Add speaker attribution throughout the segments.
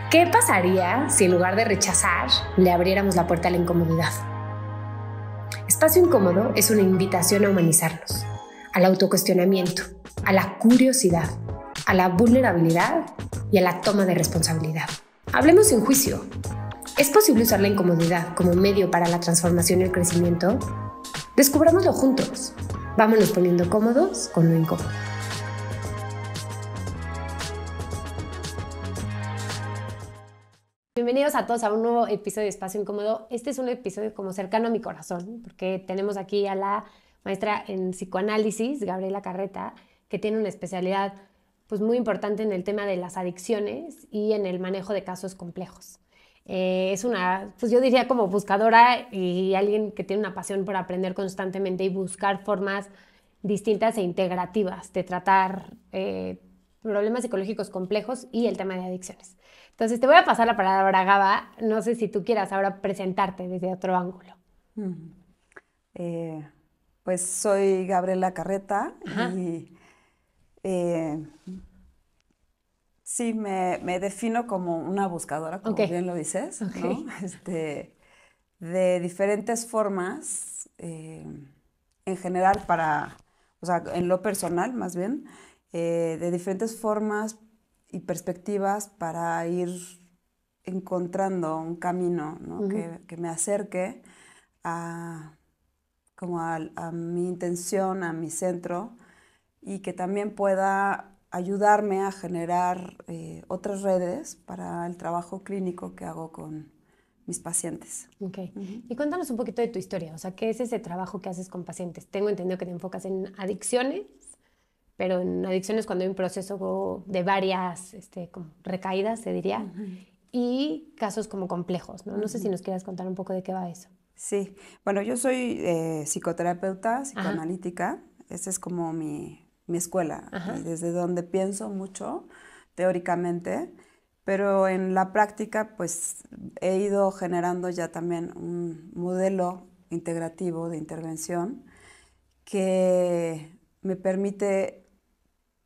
Speaker 1: ¿Qué pasaría si en lugar de rechazar, le abriéramos la puerta a la incomodidad? Espacio Incómodo es una invitación a humanizarnos, al autocuestionamiento, a la curiosidad, a la vulnerabilidad y a la toma de responsabilidad. Hablemos sin juicio. ¿Es posible usar la incomodidad como medio para la transformación y el crecimiento? Descubrámoslo juntos. Vámonos poniendo cómodos con lo incómodo. Bienvenidos a todos a un nuevo episodio de Espacio Incómodo. Este es un episodio como cercano a mi corazón, porque tenemos aquí a la maestra en psicoanálisis, Gabriela Carreta, que tiene una especialidad pues, muy importante en el tema de las adicciones y en el manejo de casos complejos. Es una, pues yo diría como buscadora y alguien que tiene una pasión por aprender constantemente y buscar formas distintas e integrativas de tratar problemas psicológicos complejos y el tema de adicciones. Entonces, te voy a pasar la palabra, Gaba. No sé si tú quieras ahora presentarte desde otro ángulo.
Speaker 2: Pues soy Gabriela Carreta.
Speaker 1: Ajá.
Speaker 2: Y sí, me defino como una buscadora, como bien lo dices, ¿no? De diferentes formas, en general o sea, en lo personal más bien, de diferentes formas y perspectivas para ir encontrando un camino, ¿no? que me acerque como a mi intención, a mi centro, y que también pueda ayudarme a generar otras redes para el trabajo clínico que hago con mis pacientes.
Speaker 1: Ok. Y cuéntanos un poquito de tu historia. O sea, ¿qué es ese trabajo que haces con pacientes? Tengo entendido que te enfocas en adicciones, pero en adicciones cuando hay un proceso de varias como recaídas, se diría, y casos como complejos, ¿no? No sé si nos quieras contar un poco de qué va eso.
Speaker 2: Sí. Bueno, yo soy psicoterapeuta, psicoanalítica. Esa es como mi escuela. Y desde donde pienso mucho, teóricamente, pero en la práctica, pues, he ido generando ya también un modelo integrativo de intervención que me permite,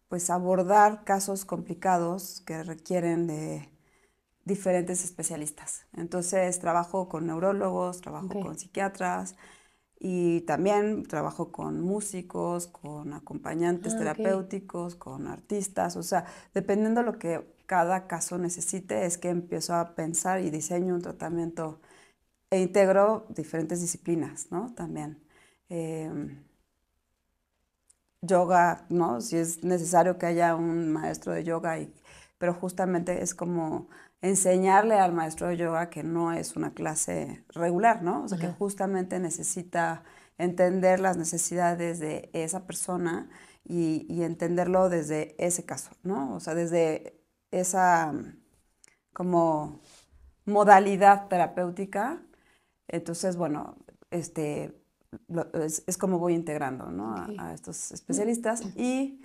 Speaker 2: pues, abordar casos complicados que requieren de diferentes especialistas. Entonces trabajo con neurólogos, trabajo con psiquiatras y también trabajo con músicos, con acompañantes terapéuticos, con artistas. O sea, dependiendo de lo que cada caso necesite, es que empiezo a pensar y diseño un tratamiento e integro diferentes disciplinas, ¿no? También. Yoga, ¿no? Si es necesario que haya un maestro de yoga, pero justamente es como enseñarle al maestro de yoga que no es una clase regular, ¿no? O sea, que justamente necesita entender las necesidades de esa persona y entenderlo desde ese caso, ¿no? O sea, desde esa como modalidad terapéutica. Entonces, bueno, es como voy integrando, ¿no? a estos especialistas. Y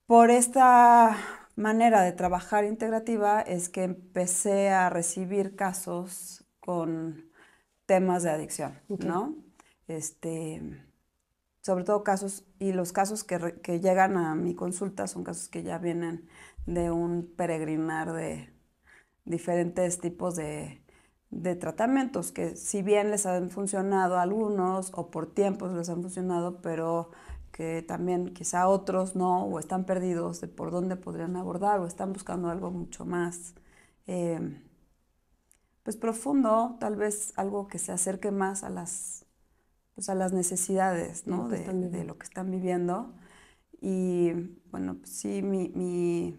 Speaker 2: por esta manera de trabajar integrativa es que empecé a recibir casos con temas de adicción, ¿no? Sobre todo casos, y los casos que llegan a mi consulta son casos que ya vienen de un peregrinar de diferentes tipos de tratamientos, que si bien les han funcionado a algunos o por tiempos les han funcionado, pero que también quizá otros no, o están perdidos de por dónde podrían abordar, o están buscando algo mucho más pues profundo, tal vez algo que se acerque más a las necesidades, ¿no? de lo que están viviendo. Y bueno, pues sí, mi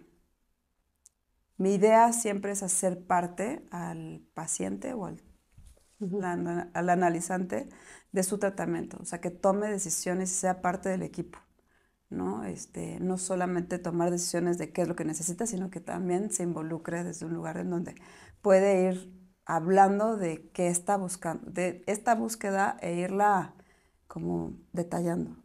Speaker 2: idea siempre es hacer parte al paciente o al analizante de su tratamiento, o sea, que tome decisiones y sea parte del equipo, ¿no? No solamente tomar decisiones de qué es lo que necesita, sino que también se involucre desde un lugar en donde puede ir hablando de qué está buscando, de esta búsqueda, e irla como detallando.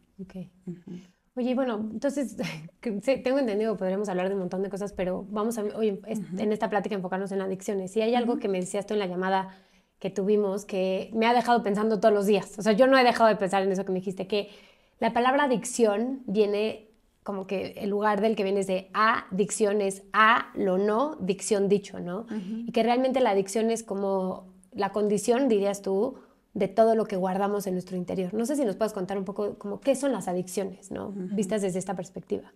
Speaker 1: Oye, bueno, entonces, tengo entendido que podríamos hablar de un montón de cosas, pero vamos a, oye, en esta plática enfocarnos en adicciones. Y hay algo que me decías tú en la llamada que tuvimos que me ha dejado pensando todos los días. O sea, yo no he dejado de pensar en eso que me dijiste, que la palabra adicción viene como que el lugar del que vienes de adicción es a lo no, dicción dicho, ¿no? Y que realmente la adicción es como la condición, dirías tú, de todo lo que guardamos en nuestro interior. No sé si nos puedes contar un poco como qué son las adicciones, ¿no? Vistas desde esta perspectiva.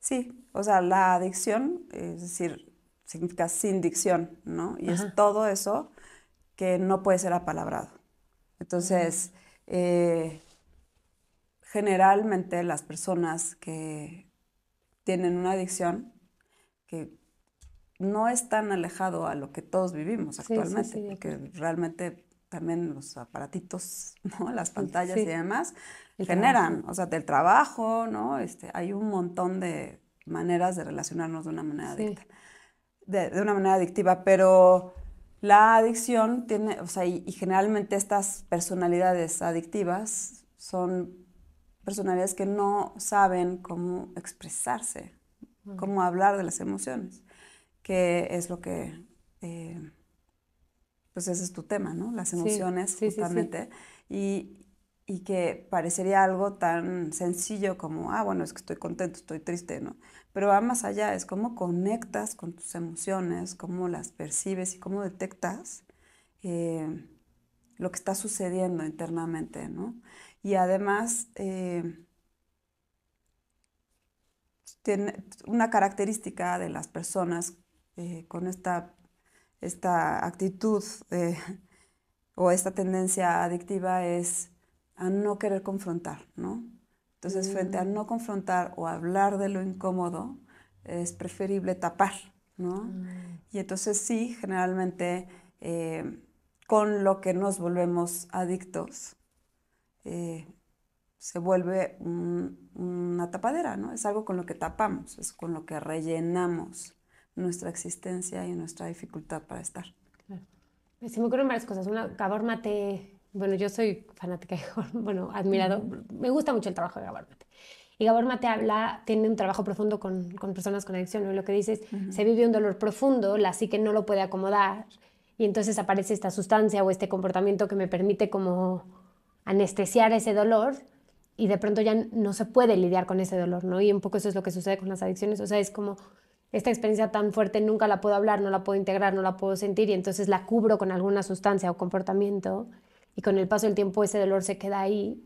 Speaker 2: Sí, o sea, la adicción, es decir, significa sin dicción, ¿no? Y es
Speaker 1: Ajá.
Speaker 2: todo eso que no puede ser apalabrado. Entonces, generalmente las personas que tienen una adicción, que no es tan alejado a lo que todos vivimos
Speaker 1: Sí, sí,
Speaker 2: actualmente,
Speaker 1: sí, de
Speaker 2: porque
Speaker 1: acuerdo.
Speaker 2: realmente también los aparatitos, ¿no? Las pantallas y
Speaker 1: Sí,
Speaker 2: demás
Speaker 1: el
Speaker 2: generan,
Speaker 1: trabajo.
Speaker 2: o sea, del trabajo, ¿no? Hay un montón de maneras de relacionarnos de una manera
Speaker 1: Sí.
Speaker 2: adicta, de una manera adictiva, pero la adicción tiene, o sea, y generalmente estas personalidades adictivas son personalidades que no saben cómo expresarse, cómo hablar de las emociones, que es lo que, pues ese es tu tema, ¿no? Las
Speaker 1: Sí,
Speaker 2: emociones,
Speaker 1: sí, sí, sí.
Speaker 2: justamente, y que parecería algo tan sencillo como, ah, bueno, es que estoy contento, estoy triste, ¿no? Pero va más allá, es cómo conectas con tus emociones, cómo las percibes y cómo detectas eh, lo que está sucediendo internamente, ¿no? Y además, tiene una característica de las personas con esta actitud o esta tendencia adictiva es a no querer confrontar, ¿no? Entonces, frente a no confrontar o hablar de lo incómodo, es preferible tapar, ¿no? Y entonces sí, generalmente con lo que nos volvemos adictos, eh, se vuelve una tapadera, ¿no? Es algo con lo que tapamos, es con lo que rellenamos nuestra existencia y nuestra dificultad para estar.
Speaker 1: Claro. Se me ocurren varias cosas. Una, Gabor Mate, bueno, yo soy fanática de Gabor, bueno, admirado, me gusta mucho el trabajo de Gabor Mate. Y Gabor Mate tiene un trabajo profundo con personas con adicción, ¿no? Y lo que dices, se vive un dolor profundo, la psique no lo puede acomodar, y entonces aparece esta sustancia o este comportamiento que me permite como anestesiar ese dolor, y de pronto ya no se puede lidiar con ese dolor, ¿no? Y un poco eso es lo que sucede con las adicciones, o sea, es como esta experiencia tan fuerte nunca la puedo hablar, no la puedo integrar, no la puedo sentir y entonces la cubro con alguna sustancia o comportamiento y con el paso del tiempo ese dolor se queda ahí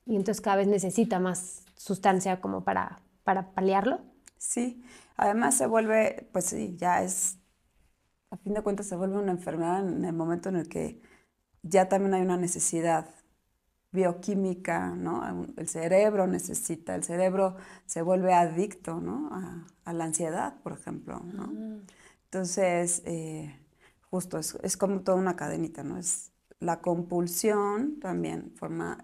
Speaker 1: y entonces cada vez necesita más sustancia como para paliarlo.
Speaker 2: Sí, además se vuelve, pues sí, ya es, a fin de cuentas se vuelve una enfermedad en el momento en el que ya también hay una necesidad bioquímica, ¿no? El cerebro necesita, el cerebro se vuelve adicto, ¿no? A la ansiedad, por ejemplo, ¿no? Entonces, justo, es como toda una cadenita, ¿no? Es la compulsión también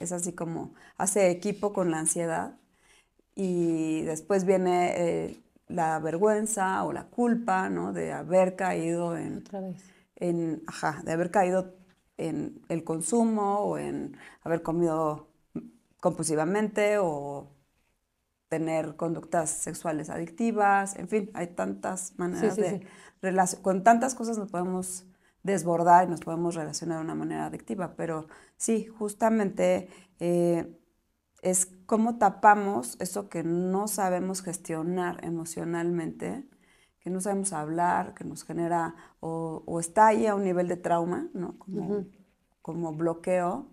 Speaker 2: es así como hace equipo con la ansiedad y después viene la vergüenza o la culpa, ¿no? De haber caído
Speaker 1: Otra vez.
Speaker 2: de haber caído en el consumo o en haber comido compulsivamente o tener conductas sexuales adictivas, en fin, hay tantas
Speaker 1: Sí,
Speaker 2: maneras
Speaker 1: sí,
Speaker 2: de
Speaker 1: sí.
Speaker 2: con tantas cosas nos podemos desbordar y nos podemos relacionar de una manera adictiva, pero sí, justamente es cómo tapamos eso que no sabemos gestionar emocionalmente, que no sabemos hablar, que nos genera o está ahí a un nivel de trauma, ¿no? Como bloqueo,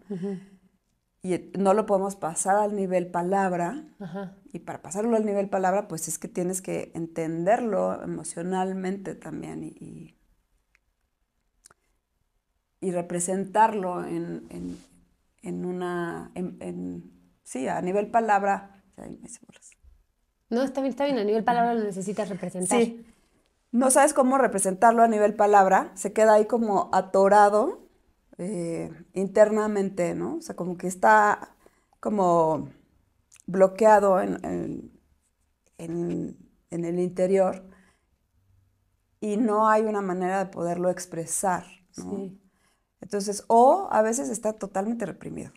Speaker 2: y no lo podemos pasar al nivel palabra.
Speaker 1: Ajá.
Speaker 2: Y para pasarlo al nivel palabra, pues es que tienes que entenderlo emocionalmente también y representarlo sí, a nivel palabra. Ay, me hice bolas.
Speaker 1: No, está bien, a nivel palabra lo necesitas representar.
Speaker 2: Sí, no sabes cómo representarlo a nivel palabra, se queda ahí como atorado internamente, ¿no? O sea, como que está como bloqueado en- en el interior y no hay una manera de poderlo expresar, ¿no?
Speaker 1: Sí,
Speaker 2: Entonces, o a veces está totalmente reprimido,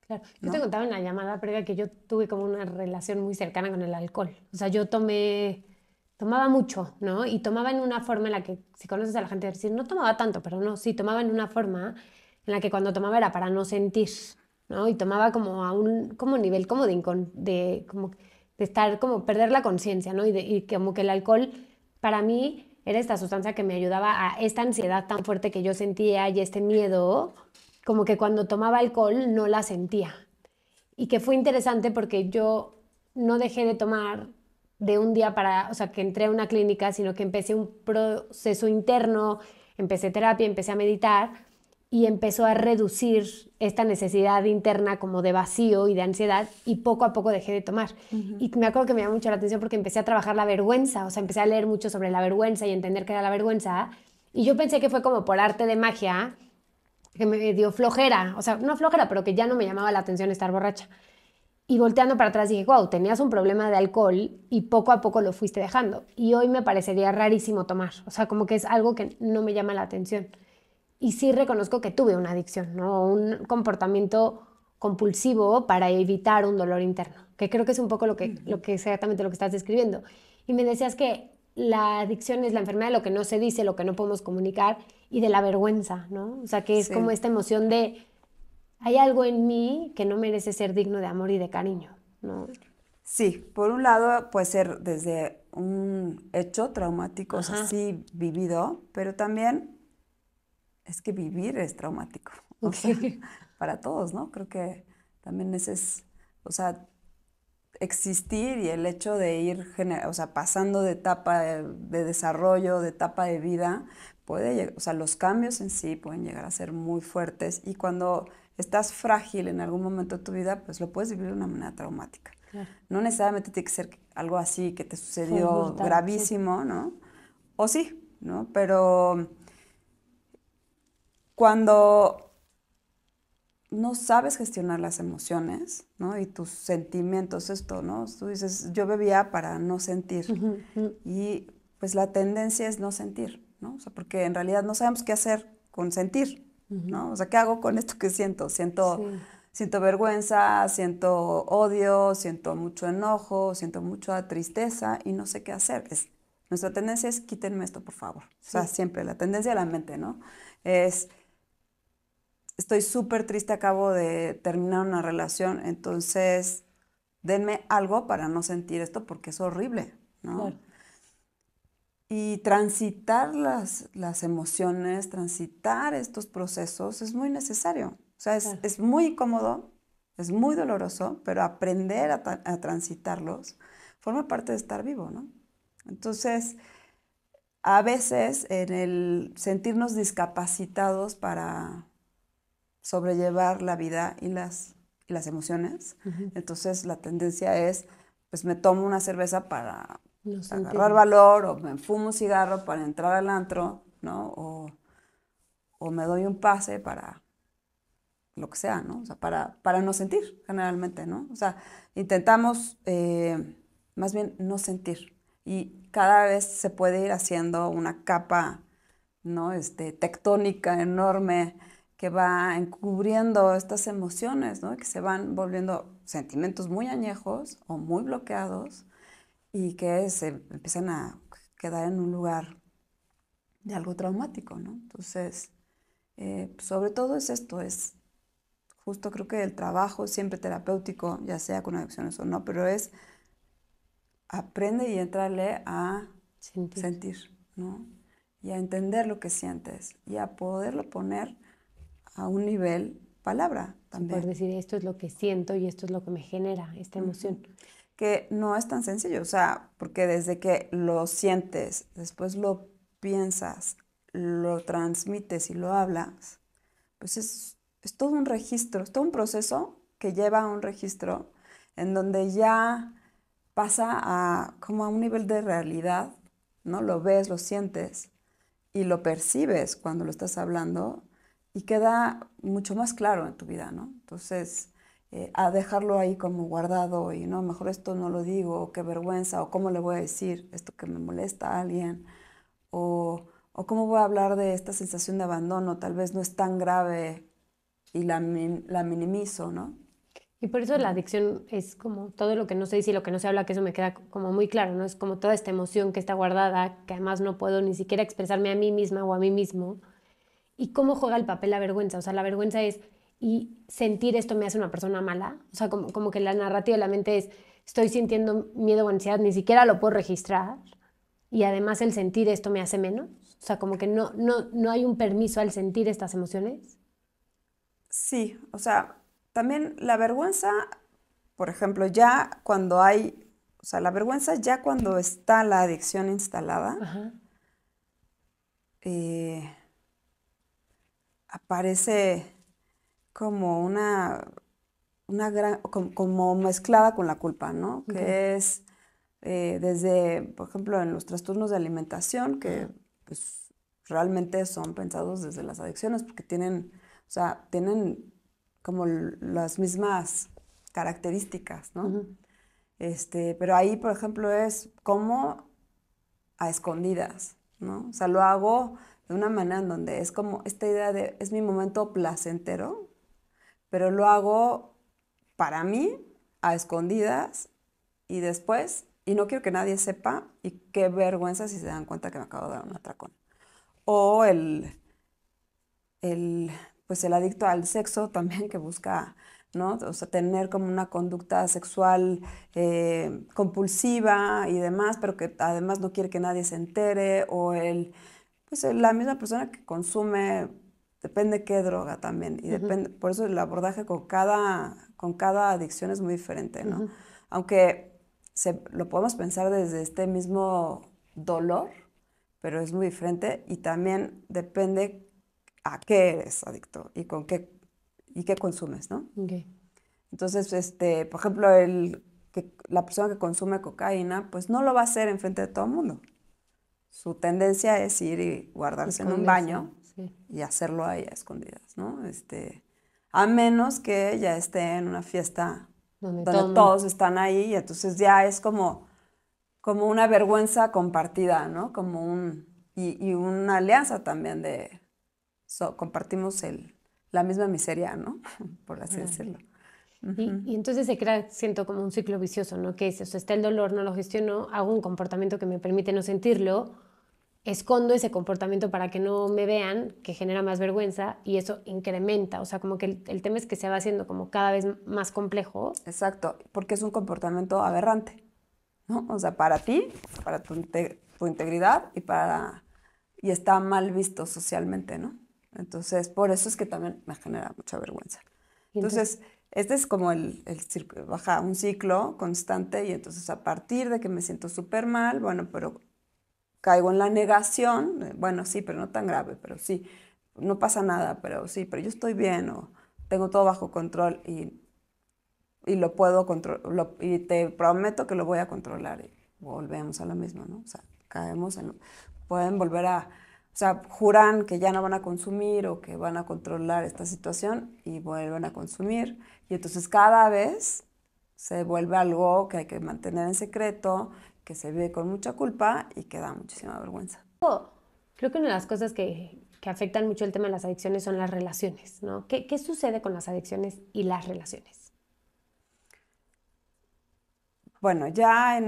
Speaker 1: claro. Yo te
Speaker 2: ¿no?
Speaker 1: contaba en la llamada previa que yo tuve como una relación muy cercana con el alcohol. O sea, tomaba mucho, ¿no? Y tomaba en una forma en la que, si conoces a la gente, decir, no tomaba tanto, pero no, sí, tomaba en una forma en la que cuando tomaba era para no sentir, ¿no? Y tomaba como a un como nivel como como de estar como perder la conciencia, ¿no? Y como que el alcohol para mí era esta sustancia que me ayudaba a esta ansiedad tan fuerte que yo sentía y este miedo, como que cuando tomaba alcohol no la sentía. Y que fue interesante porque yo no dejé de tomar de un día para, o sea, que entré a una clínica, sino que empecé un proceso interno, empecé terapia, empecé a meditar y empezó a reducir esta necesidad interna como de vacío y de ansiedad y poco a poco dejé de tomar. Y me acuerdo que me llamó mucho la atención porque empecé a trabajar la vergüenza, o sea, empecé a leer mucho sobre la vergüenza y entender qué era la vergüenza y yo pensé que fue como por arte de magia que me dio flojera, o sea, no flojera, pero que ya no me llamaba la atención estar borracha. Y volteando para atrás dije, wow, tenías un problema de alcohol y poco a poco lo fuiste dejando. Y hoy me parecería rarísimo tomar, o sea, como que es algo que no me llama la atención. Y sí reconozco que tuve una adicción, ¿no? Un comportamiento compulsivo para evitar un dolor interno, que creo que es un poco lo que exactamente lo que estás describiendo. Y me decías que la adicción es la enfermedad de lo que no se dice, lo que no podemos comunicar y de la vergüenza, ¿no? O sea, que es como
Speaker 2: Sí.
Speaker 1: esta emoción de hay algo en mí que no merece ser digno de amor y de cariño, ¿no?
Speaker 2: Sí, por un lado puede ser desde un hecho traumático, o sea,
Speaker 1: Ajá,
Speaker 2: sí vivido, pero también es que vivir es traumático, o
Speaker 1: ok.
Speaker 2: sea, para todos, ¿no? Creo que también ese es, o sea, existir y el hecho de ir, o sea, pasando de etapa de desarrollo, de etapa de vida, o sea, los cambios en sí pueden llegar a ser muy fuertes y cuando estás frágil en algún momento de tu vida, pues lo puedes vivir de una manera traumática.
Speaker 1: Claro,
Speaker 2: No necesariamente tiene que ser algo así que te
Speaker 1: fue
Speaker 2: sucedió
Speaker 1: brutal, sí.
Speaker 2: gravísimo, ¿no? O sí, ¿no? Pero cuando no sabes gestionar las emociones, ¿no? Y tus sentimientos, esto, ¿no? Tú dices, yo bebía para no sentir.
Speaker 1: Ujú, ujú.
Speaker 2: Y pues la tendencia es no sentir, ¿no? O sea, porque en realidad no sabemos qué hacer con sentir, ¿no? O sea, ¿qué hago con esto que siento?
Speaker 1: Sí,
Speaker 2: Siento vergüenza, siento odio, siento mucho enojo, siento mucha tristeza y no sé qué hacer. Nuestra tendencia es quítenme esto, por favor. O sea,
Speaker 1: sí,
Speaker 2: siempre la tendencia de la mente, ¿no? Es estoy súper triste, acabo de terminar una relación, entonces denme algo para no sentir esto porque es horrible, ¿no?
Speaker 1: claro,
Speaker 2: Y transitar las emociones, transitar estos procesos es muy necesario. O sea,
Speaker 1: claro.
Speaker 2: es muy cómodo, es muy doloroso, pero aprender a transitarlos forma parte de estar vivo, ¿no? Entonces, a veces en el sentirnos discapacitados para sobrellevar la vida y las emociones.
Speaker 1: Ujú.
Speaker 2: Entonces la tendencia es, pues me tomo una cerveza para
Speaker 1: No
Speaker 2: agarrar
Speaker 1: sentirlo.
Speaker 2: valor o me fumo un cigarro para entrar al antro, ¿no? O me doy un pase para lo que sea, ¿no? O sea, para no sentir generalmente, ¿no? O sea, intentamos más bien no sentir. Y cada vez se puede ir haciendo una capa, ¿no? Tectónica enorme que va encubriendo estas emociones, ¿no? Que se van volviendo sentimientos muy añejos o muy bloqueados y que se empiezan a quedar en un lugar de algo traumático, ¿no? Entonces, sobre todo es esto, es justo creo que el trabajo siempre terapéutico, ya sea con adicciones o no, pero es aprende y entrarle a
Speaker 1: Sentir.
Speaker 2: sentir, ¿no? Y a entender lo que sientes y a poderlo poner a un nivel palabra
Speaker 1: Sí, poder
Speaker 2: también.
Speaker 1: decir esto es lo que siento y esto es lo que me genera esta
Speaker 2: Ujú.
Speaker 1: emoción.
Speaker 2: Que no es tan sencillo, o sea, porque desde que lo sientes, después lo piensas, lo transmites y lo hablas, pues es todo un registro, es todo un proceso que lleva a un registro en donde ya pasa a como a un nivel de realidad, ¿no? Lo ves, lo sientes y lo percibes cuando lo estás hablando y queda mucho más claro en tu vida, ¿no? Entonces, a dejarlo ahí como guardado y no, mejor esto no lo digo, o qué vergüenza, o cómo le voy a decir esto que me molesta a alguien, o cómo voy a hablar de esta sensación de abandono, tal vez no es tan grave y la minimizo, ¿no?
Speaker 1: Y por eso la adicción es como todo lo que no se dice y lo que no se habla, que eso me queda como muy claro, ¿no? Es como toda esta emoción que está guardada, que además no puedo ni siquiera expresarme a mí misma o a mí mismo. ¿Y cómo juega el papel la vergüenza? O sea, la vergüenza es, y sentir esto me hace una persona mala. O sea, como que la narrativa de la mente es, estoy sintiendo miedo o ansiedad, ni siquiera lo puedo registrar. Y además el sentir esto me hace menos. O sea, como que no hay un permiso al sentir estas emociones.
Speaker 2: Sí, o sea, también la vergüenza, por ejemplo, ya cuando hay, o sea, la vergüenza ya cuando está la adicción instalada,
Speaker 1: Ajá.
Speaker 2: eh, aparece como una gran, como mezclada con la culpa, ¿no?
Speaker 1: Okay.
Speaker 2: Que es desde, por ejemplo, en los trastornos de alimentación, que
Speaker 1: Ajá.
Speaker 2: pues realmente son pensados desde las adicciones, porque tienen, o sea, tienen como las mismas características, ¿no?
Speaker 1: Ujú.
Speaker 2: Pero ahí, por ejemplo, es como a escondidas, ¿no? O sea, lo hago de una manera en donde es como esta idea de, es mi momento placentero, pero lo hago para mí, a escondidas, y después, y no quiero que nadie sepa, y qué vergüenza si se dan cuenta que me acabo de dar un atracón. O el, pues el adicto al sexo también que busca, ¿no? O sea, tener como una conducta sexual compulsiva y demás, pero que además no quiere que nadie se entere, o pues la misma persona que consume, depende qué droga también, y
Speaker 1: Ujú.
Speaker 2: depende, por eso el abordaje con cada adicción es muy diferente, ¿no?
Speaker 1: Ujú.
Speaker 2: Aunque lo podemos pensar desde este mismo dolor, pero es muy diferente y también depende a qué eres adicto y qué consumes, ¿no?
Speaker 1: Okay.
Speaker 2: Entonces, por ejemplo, la persona que consume cocaína, pues no lo va a hacer enfrente de todo el mundo. Su tendencia es ir y guardarse en un
Speaker 1: Esconderse,
Speaker 2: baño
Speaker 1: sí.
Speaker 2: y hacerlo ahí a escondidas, ¿no? A menos que ya esté en una fiesta
Speaker 1: Donde
Speaker 2: donde
Speaker 1: todo el mundo.
Speaker 2: todos están ahí y entonces ya es como una vergüenza compartida, ¿no? Y una alianza también compartimos la misma miseria, ¿no? Por así
Speaker 1: Órale.
Speaker 2: decirlo.
Speaker 1: Y entonces se crea, siento como un ciclo vicioso, ¿no? Que es, o sea, está el dolor, no lo gestiono, hago un comportamiento que me permite no sentirlo, escondo ese comportamiento para que no me vean, que genera más vergüenza y eso incrementa. O sea, como que el tema es que se va haciendo como cada vez más complejo.
Speaker 2: Exacto, porque es un comportamiento aberrante, ¿no? O sea, para ti, para tu integridad y está mal visto socialmente, ¿no? Entonces, por eso es que también me genera mucha vergüenza.
Speaker 1: Y entonces,
Speaker 2: Entonces, este es como baja un ciclo constante y entonces a partir de que me siento súper mal, bueno, pero caigo en la negación, bueno, sí, pero no tan grave, pero sí, no pasa nada, pero sí, pero yo estoy bien o tengo todo bajo control y lo puedo controlar, y te prometo que lo voy a controlar. Y volvemos a lo mismo, ¿no? O sea, pueden volver o sea, juran que ya no van a consumir o que van a controlar esta situación y vuelven a consumir. Y entonces cada vez se vuelve algo que hay que mantener en secreto, que se vive con mucha culpa y que da muchísima vergüenza.
Speaker 1: creo que una de las cosas que afectan mucho el tema de las adicciones son las relaciones, ¿no? ¿Qué sucede con las adicciones y las relaciones?
Speaker 2: Bueno, ya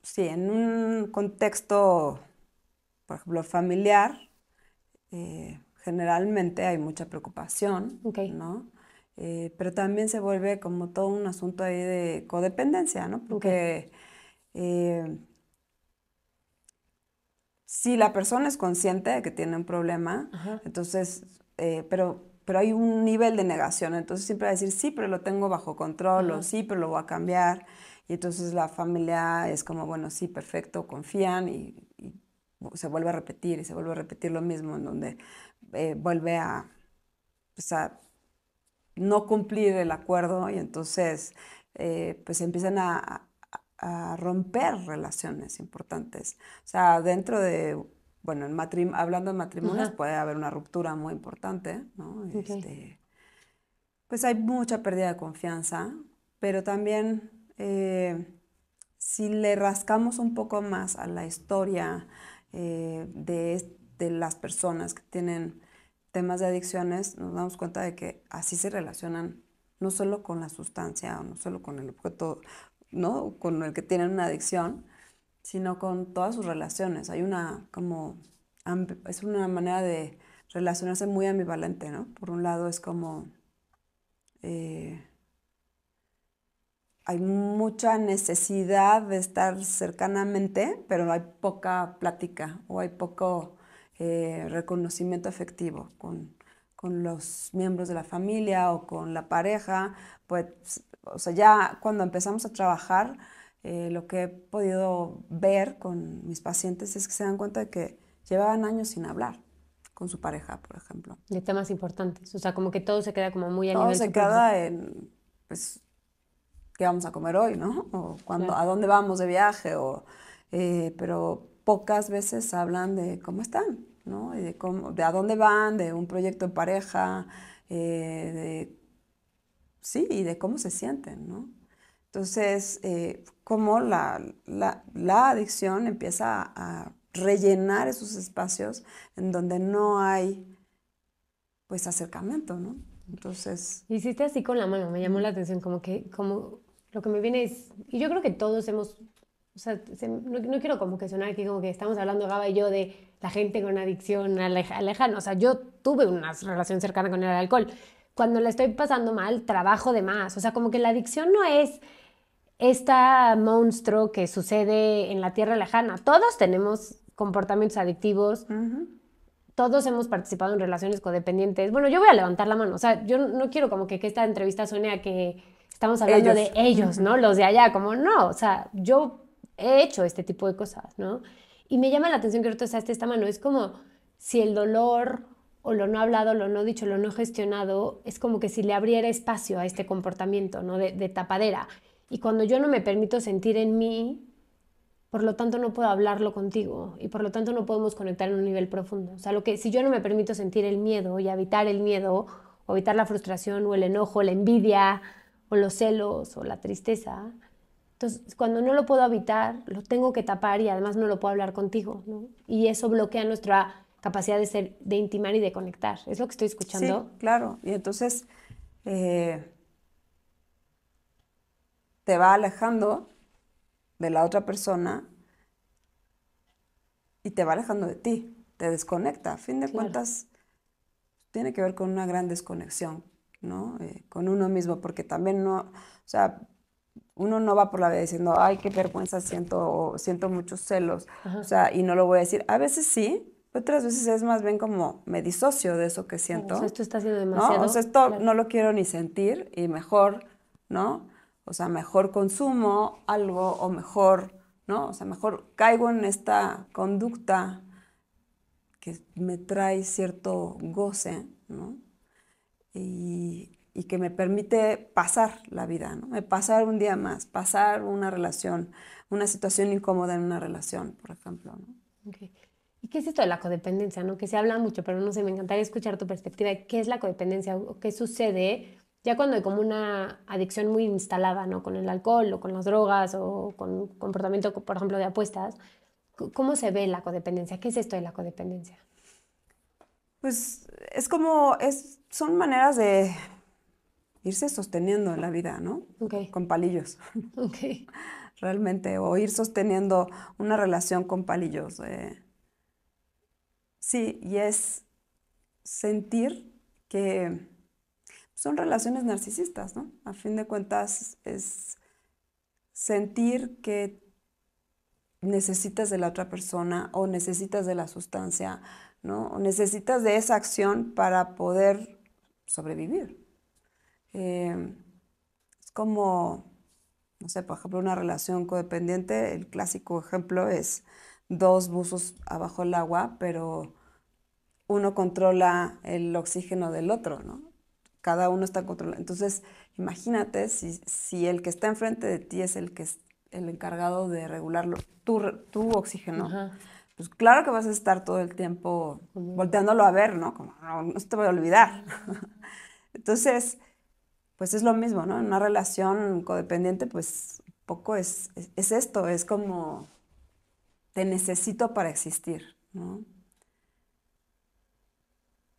Speaker 2: sí, en un contexto, por ejemplo, familiar, generalmente hay mucha preocupación,
Speaker 1: Ok.
Speaker 2: ¿no? Pero también se vuelve como todo un asunto ahí de codependencia, ¿no?
Speaker 1: Ok.
Speaker 2: Porque eh, si la persona es consciente de que tiene un problema,
Speaker 1: Ajá.
Speaker 2: entonces, pero hay un nivel de negación, entonces siempre va a decir, sí, pero lo tengo bajo control, o
Speaker 1: Ajá.
Speaker 2: sí, pero lo voy a cambiar, y entonces la familia es como, bueno, sí, perfecto, confían, y se vuelve a repetir, y se vuelve a repetir lo mismo, en donde vuelve pues, a no cumplir el acuerdo, y entonces pues empiezan a romper relaciones importantes. O sea, bueno, hablando de matrimonios
Speaker 1: Ajá.
Speaker 2: puede haber una ruptura muy importante, ¿no?
Speaker 1: Ok.
Speaker 2: Pues hay mucha pérdida de confianza, pero también si le rascamos un poco más a la historia de las personas que tienen temas de adicciones, nos damos cuenta de que así se relacionan no solo con la sustancia o no solo con el objeto, ¿no? Con el que tienen una adicción, sino con todas sus relaciones. Es una manera de relacionarse muy ambivalente, ¿no? Por un lado es como, eh, hay mucha necesidad de estar cercanamente, pero hay poca plática o hay poco reconocimiento afectivo con los miembros de la familia o con la pareja. Pues, o sea, ya cuando empezamos a trabajar, lo que he podido ver con mis pacientes es que se dan cuenta de que llevaban años sin hablar con su pareja, por ejemplo.
Speaker 1: De temas importantes. O sea, como que todo se queda como muy a
Speaker 2: Todo
Speaker 1: nivel
Speaker 2: se
Speaker 1: superficial.
Speaker 2: queda en, pues, qué vamos a comer hoy, ¿no? O cuando,
Speaker 1: Claro.
Speaker 2: a dónde vamos de viaje, pero pocas veces hablan de cómo están, ¿no? Y de, cómo, de a dónde van, de un proyecto en pareja, sí, y de cómo se sienten, ¿no? Entonces, cómo la adicción empieza a rellenar esos espacios en donde no hay, pues, acercamiento, ¿no? Entonces,
Speaker 1: Hiciste así con la mano, me llamó la atención, como que, como, lo que me viene es, y yo creo que todos hemos, o sea, no quiero como que sonar aquí como que estamos hablando Gaba y yo de la gente con adicción lejana, o sea, yo tuve una relación cercana con el alcohol. Cuando la estoy pasando mal, trabajo de más, o sea, como que la adicción no es esta monstruo que sucede en la tierra lejana. Todos tenemos comportamientos adictivos, todos hemos participado en relaciones codependientes. Bueno, yo voy a levantar la mano. O sea, yo no quiero como que esta entrevista suene a que estamos hablando de
Speaker 2: ellos.
Speaker 1: ellos, ¿no? Los de allá, como no. O sea, yo he hecho este tipo de cosas, ¿no? Y me llama la atención que ahorita usaste esta mano. Es como si el dolor o lo no hablado, lo no dicho, lo no gestionado, es como que si le abriera espacio a este comportamiento, ¿no? De tapadera. Y cuando yo no me permito sentir en mí, por lo tanto no puedo hablarlo contigo y por lo tanto no podemos conectar en un nivel profundo. O sea, lo que si yo no me permito sentir el miedo y habitar el miedo o evitar la frustración o el enojo, la envidia o los celos o la tristeza, entonces cuando no lo puedo habitar, lo tengo que tapar y además no lo puedo hablar contigo, ¿no? Y eso bloquea nuestra capacidad de ser, de intimar y de conectar. ¿Es lo que estoy
Speaker 2: Sí,
Speaker 1: escuchando?
Speaker 2: claro. Y entonces te va alejando de la otra persona y te va alejando de ti, te desconecta. A fin de
Speaker 1: Claro.
Speaker 2: cuentas, tiene que ver con una gran desconexión, ¿no? Con uno mismo, porque también no, o sea, uno no va por la vida diciendo, ay, qué vergüenza siento, o siento muchos celos, o
Speaker 1: Ajá.
Speaker 2: sea, y no lo voy a decir. A veces sí, otras veces es más bien como me disocio de eso que
Speaker 1: Claro. O sea,
Speaker 2: siento,
Speaker 1: esto está siendo
Speaker 2: ¿no? O sea,
Speaker 1: demasiado.
Speaker 2: esto
Speaker 1: Claro.
Speaker 2: no lo quiero ni sentir y mejor, ¿no? O sea, mejor consumo algo o mejor, ¿no? O sea, mejor caigo en esta conducta que me trae cierto goce, ¿no? Y que me permite pasar la vida, ¿no? Pasar un día más, pasar una relación, una situación incómoda en una relación, por ejemplo, ¿no?
Speaker 1: Okay. ¿Y qué es esto de la codependencia, no? Que se habla mucho, pero no sé, me encantaría escuchar tu perspectiva de qué es la codependencia o qué sucede ya cuando hay como una adicción muy instalada, ¿no? Con el alcohol o con las drogas o con comportamiento, por ejemplo, de apuestas. ¿Cómo se ve la codependencia? ¿Qué es esto de la codependencia?
Speaker 2: Pues es como, son maneras de irse sosteniendo en la vida, ¿no?
Speaker 1: Ok,
Speaker 2: Con palillos,
Speaker 1: ok,
Speaker 2: realmente, o ir sosteniendo una relación con palillos. Sí, y es sentir que son relaciones narcisistas, ¿no? A fin de cuentas es sentir que necesitas de la otra persona o necesitas de la sustancia, ¿no? O necesitas de esa acción para poder sobrevivir. Es como, no sé, por ejemplo, una relación codependiente, el clásico ejemplo es dos buzos abajo del agua, pero uno controla el oxígeno del otro, ¿no? Cada uno está controlando. Entonces, imagínate si el que está enfrente de ti es el que es el encargado de regularlo, tu oxígeno,
Speaker 1: ajá,
Speaker 2: pues claro que vas a estar todo el tiempo
Speaker 1: como,
Speaker 2: volteándolo a ver, ¿no? Como, no, no se te voy a olvidar. Entonces, pues es lo mismo, ¿no? En una relación codependiente, pues poco es esto, es como te necesito para existir, ¿no?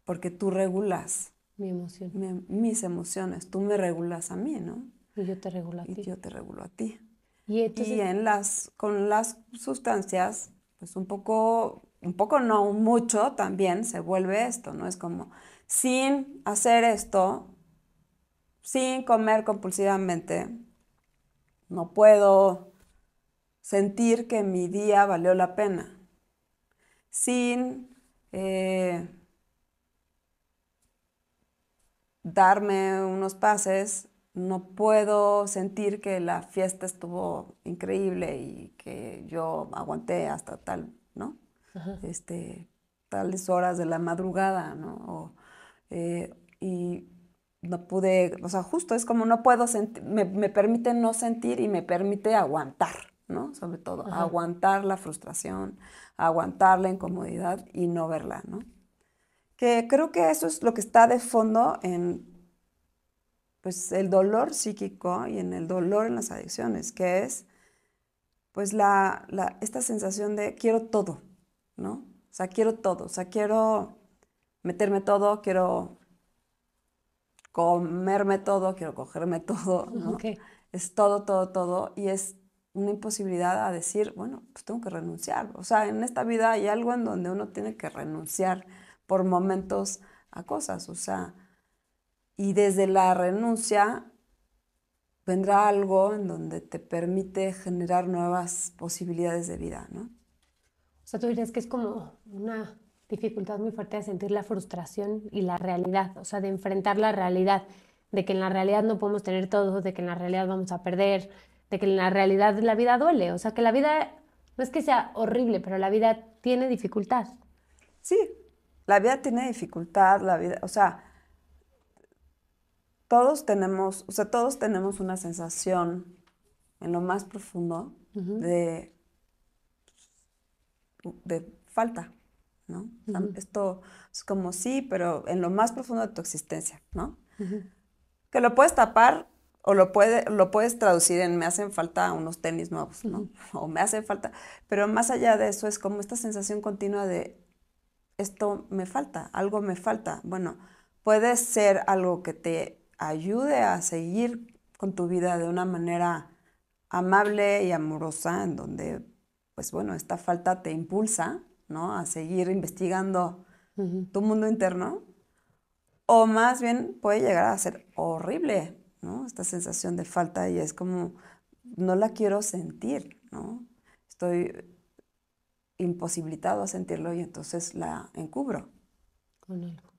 Speaker 2: Porque tú regulas
Speaker 1: mi emoción.
Speaker 2: mis emociones, tú me regulas a mí, ¿no?
Speaker 1: Y yo te regulo a
Speaker 2: Y
Speaker 1: ti.
Speaker 2: yo te regulo a ti.
Speaker 1: Y
Speaker 2: Y
Speaker 1: entonces,
Speaker 2: con las sustancias, pues un poco no mucho también se vuelve esto, ¿no? Es como, sin hacer esto, sin comer compulsivamente, no puedo sentir que mi día valió la pena. Sin darme unos pases, no puedo sentir que la fiesta estuvo increíble y que yo aguanté hasta tal, ¿no?
Speaker 1: Ajá.
Speaker 2: Tales horas de la madrugada, ¿no? Y no pude, o sea, justo es como no puedo sentir, me permite no sentir y me permite aguantar, ¿no? Sobre todo,
Speaker 1: Ajá.
Speaker 2: aguantar la frustración, aguantar la incomodidad y no verla, ¿no? Que creo que eso es lo que está de fondo en, pues, el dolor psíquico y en el dolor en las adicciones, que es, pues, esta sensación de quiero todo, ¿no? O sea, quiero todo, o sea, quiero meterme todo, quiero comerme todo, quiero cogerme todo, ¿no?
Speaker 1: Ok.
Speaker 2: Es todo, todo, todo, y es una imposibilidad a decir, bueno, pues tengo que renunciar. O sea, en esta vida hay algo en donde uno tiene que renunciar por momentos a cosas, o sea, y desde la renuncia vendrá algo en donde te permite generar nuevas posibilidades de vida, ¿no?
Speaker 1: O sea, tú dirías que es como una dificultad muy fuerte de sentir la frustración y la realidad, o sea, de enfrentar la realidad, de que en la realidad no podemos tener todo, de que en la realidad vamos a perder, de que en la realidad la vida duele, o sea, que la vida no es que sea horrible, pero la vida tiene dificultad.
Speaker 2: Sí, la vida tiene dificultad, la vida, o sea, todos tenemos una sensación en lo más profundo
Speaker 1: Ujú,
Speaker 2: de, de falta, ¿no? O sea,
Speaker 1: ujú,
Speaker 2: esto es como sí, pero en lo más profundo de tu existencia, ¿no?
Speaker 1: ujú,
Speaker 2: Que lo puedes tapar o lo puedes traducir en me hacen falta unos tenis nuevos, ¿no?
Speaker 1: ujú.
Speaker 2: O me hacen falta, pero más allá de eso es como esta sensación continua de esto me falta, algo me falta. Bueno, puede ser algo que te ayude a seguir con tu vida de una manera amable y amorosa, en donde, pues bueno, esta falta te impulsa, ¿no? A seguir investigando
Speaker 1: Ujú.
Speaker 2: tu mundo interno, o más bien puede llegar a ser horrible, ¿no? Esta sensación de falta y es como, no la quiero sentir, ¿no? Estoy imposibilitado a sentirlo y entonces la encubro
Speaker 1: Con algo.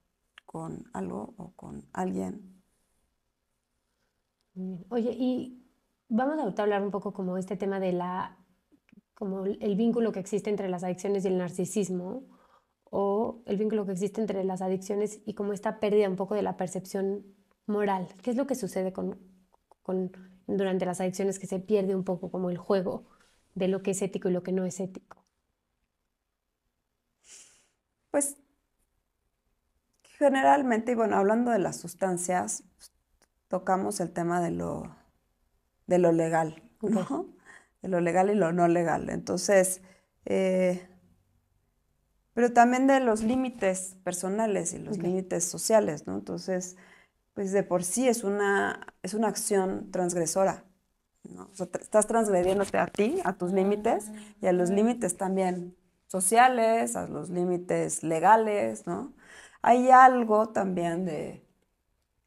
Speaker 2: con algo o con alguien.
Speaker 1: Muy bien. Oye, y vamos ahorita a hablar un poco como este tema de como el vínculo que existe entre las adicciones y el narcisismo, o el vínculo que existe entre las adicciones y como esta pérdida un poco de la percepción moral. ¿Qué es lo que sucede durante las adicciones que se pierde un poco como el juego de lo que es ético y lo que no es ético?
Speaker 2: Pues generalmente, y bueno, hablando de las sustancias, tocamos el tema de lo legal,
Speaker 1: Ok.
Speaker 2: ¿no? De lo legal y lo no legal. Entonces, eh, pero también de los límites personales y los
Speaker 1: Ok.
Speaker 2: límites sociales, ¿no? Entonces, pues de por sí es una acción transgresora, ¿no? O sea, estás transgrediéndote a ti, a tus límites y a los límites también sociales, a los límites legales, ¿no? Hay algo también de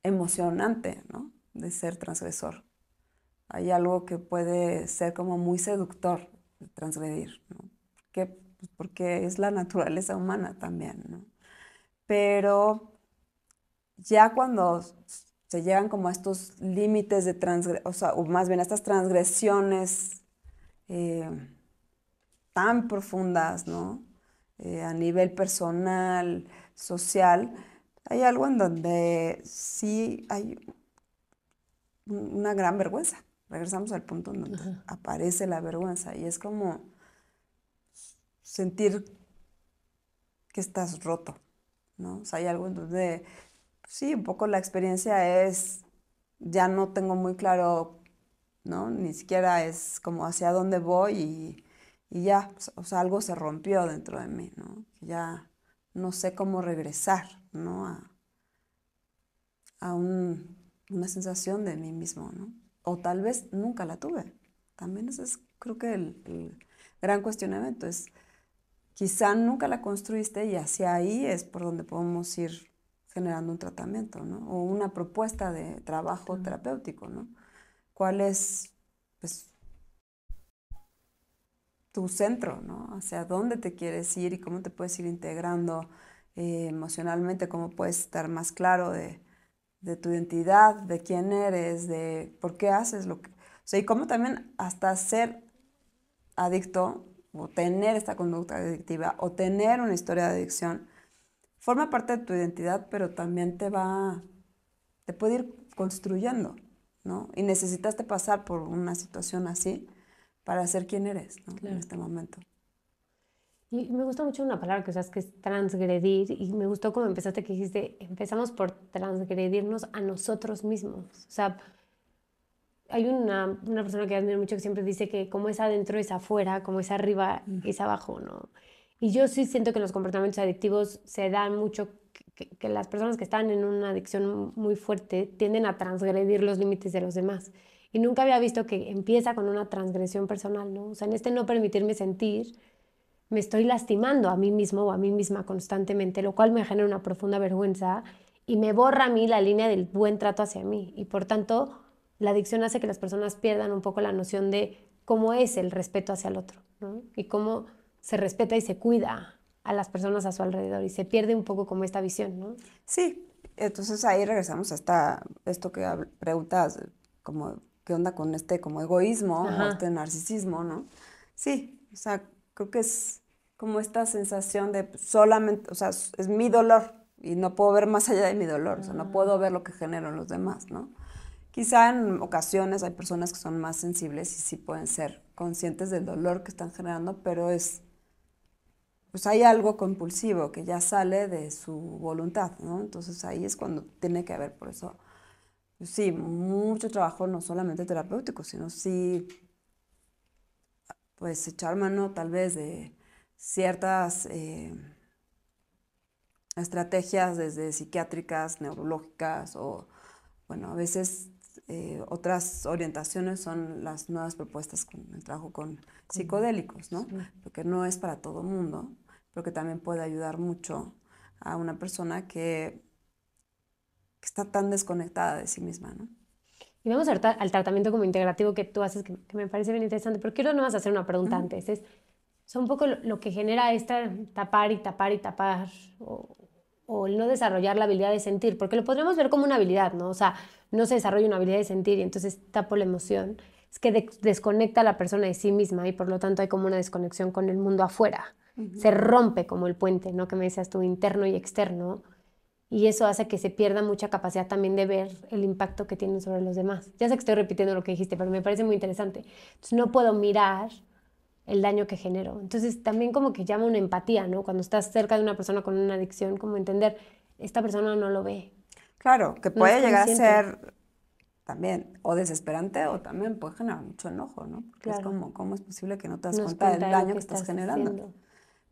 Speaker 2: emocionante, ¿no? De ser transgresor. Hay algo que puede ser como muy seductor, de transgredir, ¿no? Pues porque es la naturaleza humana también, ¿no? Pero ya cuando se llegan como a estos límites de transgresión, o sea, o más bien a estas transgresiones eh, tan profundas, ¿no? A nivel personal, social, hay algo en donde sí hay una gran vergüenza. Regresamos al punto en donde
Speaker 1: Ajá.
Speaker 2: aparece la vergüenza y es como sentir que estás roto, ¿no? O sea, hay algo en donde, sí, un poco la experiencia es, ya no tengo muy claro, ¿no? Ni siquiera es como hacia dónde voy y ya, o sea, algo se rompió dentro de mí, ¿no? Ya no sé cómo regresar, ¿no? A una sensación de mí mismo, ¿no? O tal vez nunca la tuve. También ese es, creo que el gran cuestionamiento es, quizá nunca la construiste y hacia ahí es por donde podemos ir generando un tratamiento, ¿no? O una propuesta de trabajo terapéutico, ¿no? ¿Cuál es pues, tu centro, ¿no? Hacia dónde te quieres ir y cómo te puedes ir integrando emocionalmente, cómo puedes estar más claro de tu identidad, de quién eres, de por qué haces lo que... O sea, y cómo también hasta ser adicto o tener esta conducta adictiva o tener una historia de adicción forma parte de tu identidad, pero también te puede ir construyendo, ¿no? Y necesitaste pasar por una situación así para ser quien eres, ¿no? Claro. En este momento.
Speaker 1: Y me gusta mucho una palabra que usas, que es transgredir, y me gustó como empezaste, que dijiste, empezamos por transgredirnos a nosotros mismos. O sea, hay una persona que admiro mucho que siempre dice que como es adentro es afuera, como es arriba es abajo, ¿no? Y yo sí siento que los comportamientos adictivos se dan mucho, que las personas que están en una adicción muy fuerte tienden a transgredir los límites de los demás. Y nunca había visto que empieza con una transgresión personal, ¿no? O sea, en este no permitirme sentir, me estoy lastimando a mí mismo o a mí misma constantemente, lo cual me genera una profunda vergüenza y me borra a mí la línea del buen trato hacia mí. Y por tanto, la adicción hace que las personas pierdan un poco la noción de cómo es el respeto hacia el otro, ¿no? Y cómo se respeta y se cuida a las personas a su alrededor y se pierde un poco como esta visión, ¿no?
Speaker 2: Sí, entonces ahí regresamos a esto que preguntas, como qué onda con este como egoísmo o este narcisismo, ¿no? Sí, o sea, creo que es como esta sensación de solamente, o sea, es mi dolor y no puedo ver más allá de mi dolor, o sea, no puedo ver lo que genero en los demás, ¿no? Quizá en ocasiones hay personas que son más sensibles y sí pueden ser conscientes del dolor que están generando, pero pues hay algo compulsivo que ya sale de su voluntad, ¿no? Entonces ahí es cuando tiene que haber, por eso, pues sí, mucho trabajo, no solamente terapéutico, sino sí, pues echar mano tal vez de ciertas estrategias desde psiquiátricas, neurológicas o, bueno, a veces otras orientaciones son las nuevas propuestas con el trabajo con psicodélicos, ¿no? Sí. Porque no es para todo mundo, pero que también puede ayudar mucho a una persona que está tan desconectada de sí misma, ¿no?
Speaker 1: Y vamos al tratamiento como integrativo que tú haces, que me parece bien interesante, pero quiero nomás hacer una pregunta antes. Es un poco lo que genera esta tapar y tapar y tapar, o el no desarrollar la habilidad de sentir, porque lo podríamos ver como una habilidad, ¿no? O sea, no se desarrolla una habilidad de sentir y entonces tapo la emoción. Es que desconecta a la persona de sí misma y por lo tanto hay como una desconexión con el mundo afuera. Se rompe como el puente, ¿no? Que me decías tú, interno y externo. Y eso hace que se pierda mucha capacidad también de ver el impacto que tienen sobre los demás. Ya sé que estoy repitiendo lo que dijiste, pero me parece muy interesante. Entonces no puedo mirar el daño que genero. Entonces también como que llama una empatía, ¿no? Cuando estás cerca de una persona con una adicción, como entender, esta persona no lo ve.
Speaker 2: Claro, que puede llegar a ser también o desesperante o también puede generar mucho enojo, ¿no? Porque claro, es como, ¿cómo es posible que no te das cuenta del daño que estás generando? Haciendo.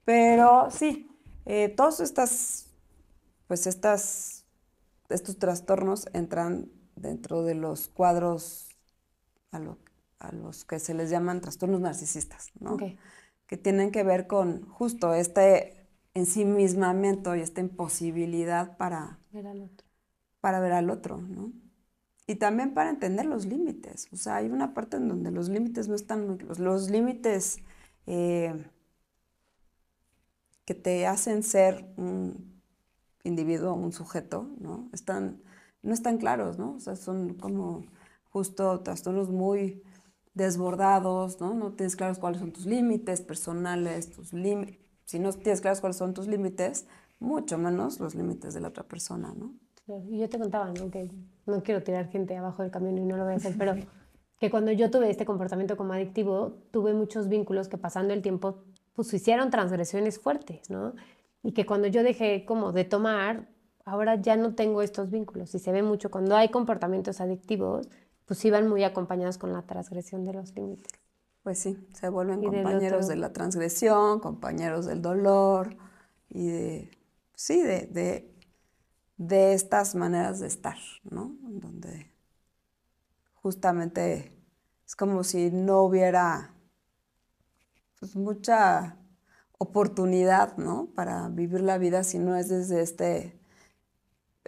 Speaker 2: Pero sí, todos estos trastornos entran dentro de los cuadros a los que se les llaman trastornos narcisistas, ¿no? Okay. Que tienen que ver con justo este ensimismamiento y esta imposibilidad para ver al otro, ¿no? Y también para entender los límites. O sea, hay una parte en donde los límites no están muy claros. Los límites que te hacen ser un individuo, un sujeto, ¿no? No están claros, ¿no? O sea, son como justo trastornos muy desbordados, ¿no? No tienes claros cuáles son tus límites personales, si no tienes claros cuáles son tus límites, mucho menos los límites de la otra persona, ¿no?
Speaker 1: Claro. Y yo te contaba, ¿no? Que no quiero tirar gente abajo del camión y no lo voy a hacer, pero que cuando yo tuve este comportamiento como adictivo, tuve muchos vínculos que pasando el tiempo pues hicieron transgresiones fuertes, ¿no? Y que cuando yo dejé como de tomar, ahora ya no tengo estos vínculos. Y se ve mucho cuando hay comportamientos adictivos, pues iban muy acompañados con la transgresión de los límites.
Speaker 2: Pues sí, se vuelven compañeros de la transgresión, compañeros del dolor y de estas maneras de estar, ¿no? Donde justamente es como si no hubiera pues, mucha oportunidad, ¿no? Para vivir la vida si no es desde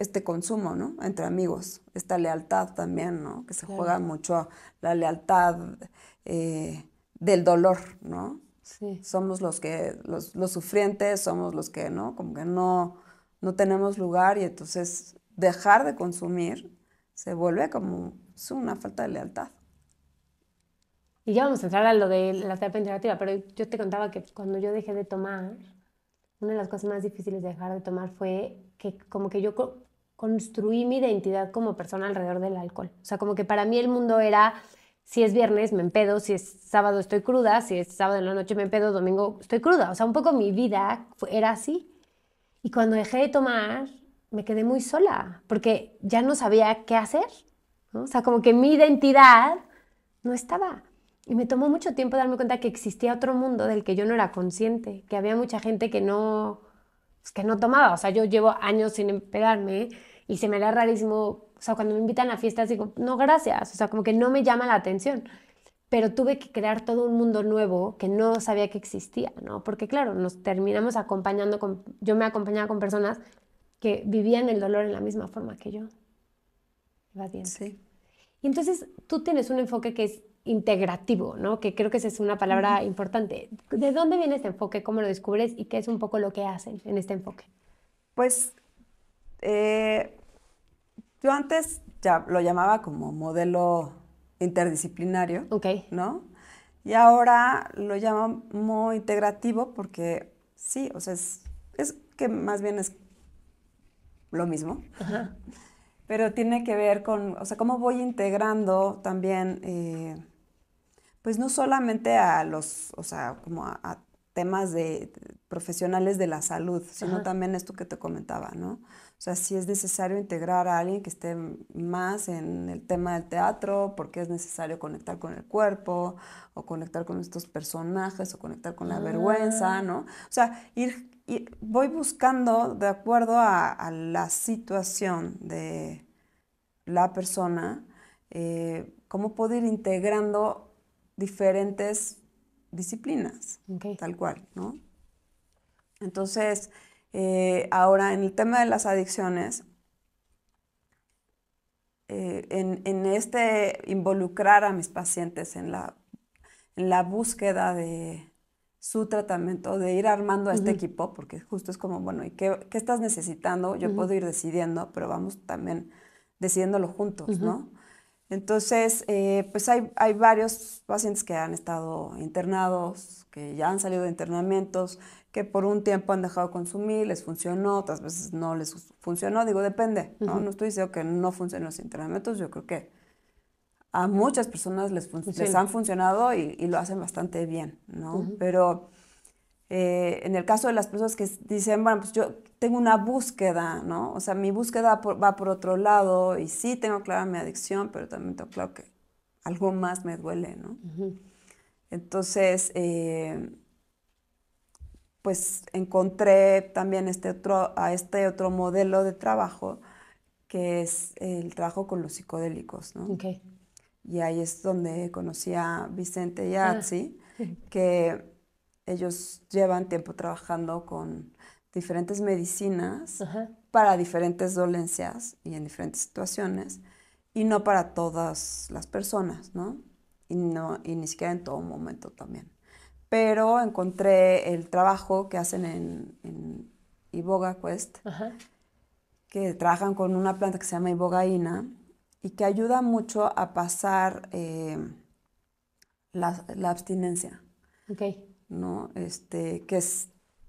Speaker 2: este consumo, ¿no? Entre amigos, esta lealtad también, ¿no? Que se
Speaker 1: Claro.
Speaker 2: juega mucho la lealtad del dolor, ¿no?
Speaker 1: Sí.
Speaker 2: Somos los sufrientes, somos los que, ¿no? Como que no tenemos lugar y entonces dejar de consumir se vuelve como una falta de lealtad.
Speaker 1: Y ya vamos a entrar a lo de la terapia integrativa, pero yo te contaba que cuando yo dejé de tomar, una de las cosas más difíciles de dejar de tomar fue que como que yo construí mi identidad como persona alrededor del alcohol. O sea, como que para mí el mundo era, si es viernes me empedo, si es sábado estoy cruda, si es sábado en la noche me empedo, domingo estoy cruda. O sea, un poco mi vida era así. Y cuando dejé de tomar, me quedé muy sola, porque ya no sabía qué hacer, ¿no? O sea, como que mi identidad no estaba. Y me tomó mucho tiempo darme cuenta que existía otro mundo del que yo no era consciente, que había mucha gente pues, que no tomaba. O sea, yo llevo años sin pegarme y se me era rarísimo. O sea, cuando me invitan a fiestas digo, no, gracias. O sea, como que no me llama la atención. Pero tuve que crear todo un mundo nuevo que no sabía que existía, ¿no? Porque claro, nos terminamos acompañando yo me acompañaba con personas que vivían el dolor en la misma forma que yo, evadiendo.
Speaker 2: Sí.
Speaker 1: Y entonces tú tienes un enfoque que es integrativo, ¿no? Que creo que esa es una palabra importante. ¿De dónde viene este enfoque? ¿Cómo lo descubres? ¿Y qué es un poco lo que hacen en este enfoque?
Speaker 2: Pues yo antes ya lo llamaba como modelo interdisciplinario,
Speaker 1: Ok.
Speaker 2: ¿no? Y ahora lo llamo integrativo porque sí, o sea, es que más bien es lo mismo,
Speaker 1: Ajá.
Speaker 2: pero tiene que ver con, o sea, cómo voy integrando también, pues no solamente a o sea, como a temas profesionales de la salud, sino
Speaker 1: Ajá.
Speaker 2: también esto que te comentaba, ¿no? O sea, si es necesario integrar a alguien que esté más en el tema del teatro, porque es necesario conectar con el cuerpo, o conectar con estos personajes, o conectar con la vergüenza,
Speaker 1: Ah,
Speaker 2: ¿no? O sea, voy buscando de acuerdo a la situación de la persona, cómo puedo ir integrando diferentes disciplinas,
Speaker 1: ok.
Speaker 2: tal cual, ¿no? Entonces, ahora en el tema de las adicciones, en este involucrar a mis pacientes en la búsqueda de su tratamiento, de ir armando a este
Speaker 1: Ujú,
Speaker 2: equipo, porque justo es como, bueno, ¿y qué estás necesitando? Yo
Speaker 1: ujú,
Speaker 2: puedo ir decidiendo, pero vamos también decidiéndolo juntos,
Speaker 1: ujú.
Speaker 2: ¿no? Entonces, pues hay varios pacientes que han estado internados, que ya han salido de internamientos, que por un tiempo han dejado de consumir, les funcionó, otras veces no les funcionó. Digo, depende, ¿no?
Speaker 1: Ujú.
Speaker 2: No estoy diciendo que no funcionen los internamientos, yo creo que a muchas personas les
Speaker 1: Funciona.
Speaker 2: han funcionado y lo hacen bastante bien, ¿no?
Speaker 1: Ujú.
Speaker 2: Pero en el caso de las personas que dicen, bueno, pues yo tengo una búsqueda, ¿no? O sea, mi búsqueda va por otro lado y sí tengo clara mi adicción, pero también tengo claro que algo más me duele, ¿no?
Speaker 1: Ujú.
Speaker 2: Entonces, pues encontré también a este otro modelo de trabajo que es el trabajo con los psicodélicos, ¿no?
Speaker 1: Ok.
Speaker 2: Y ahí es donde conocí a Vicente y a
Speaker 1: Ah.
Speaker 2: Atsi, que ellos llevan tiempo trabajando con diferentes medicinas
Speaker 1: Ajá.
Speaker 2: para diferentes dolencias y en diferentes situaciones, y no para todas las personas, ¿no? Y ni siquiera en todo momento también. Pero encontré el trabajo que hacen en Iboga Quest,
Speaker 1: Ajá.
Speaker 2: que trabajan con una planta que se llama ibogaína y que ayuda mucho a pasar la abstinencia,
Speaker 1: Ok.
Speaker 2: ¿no? Que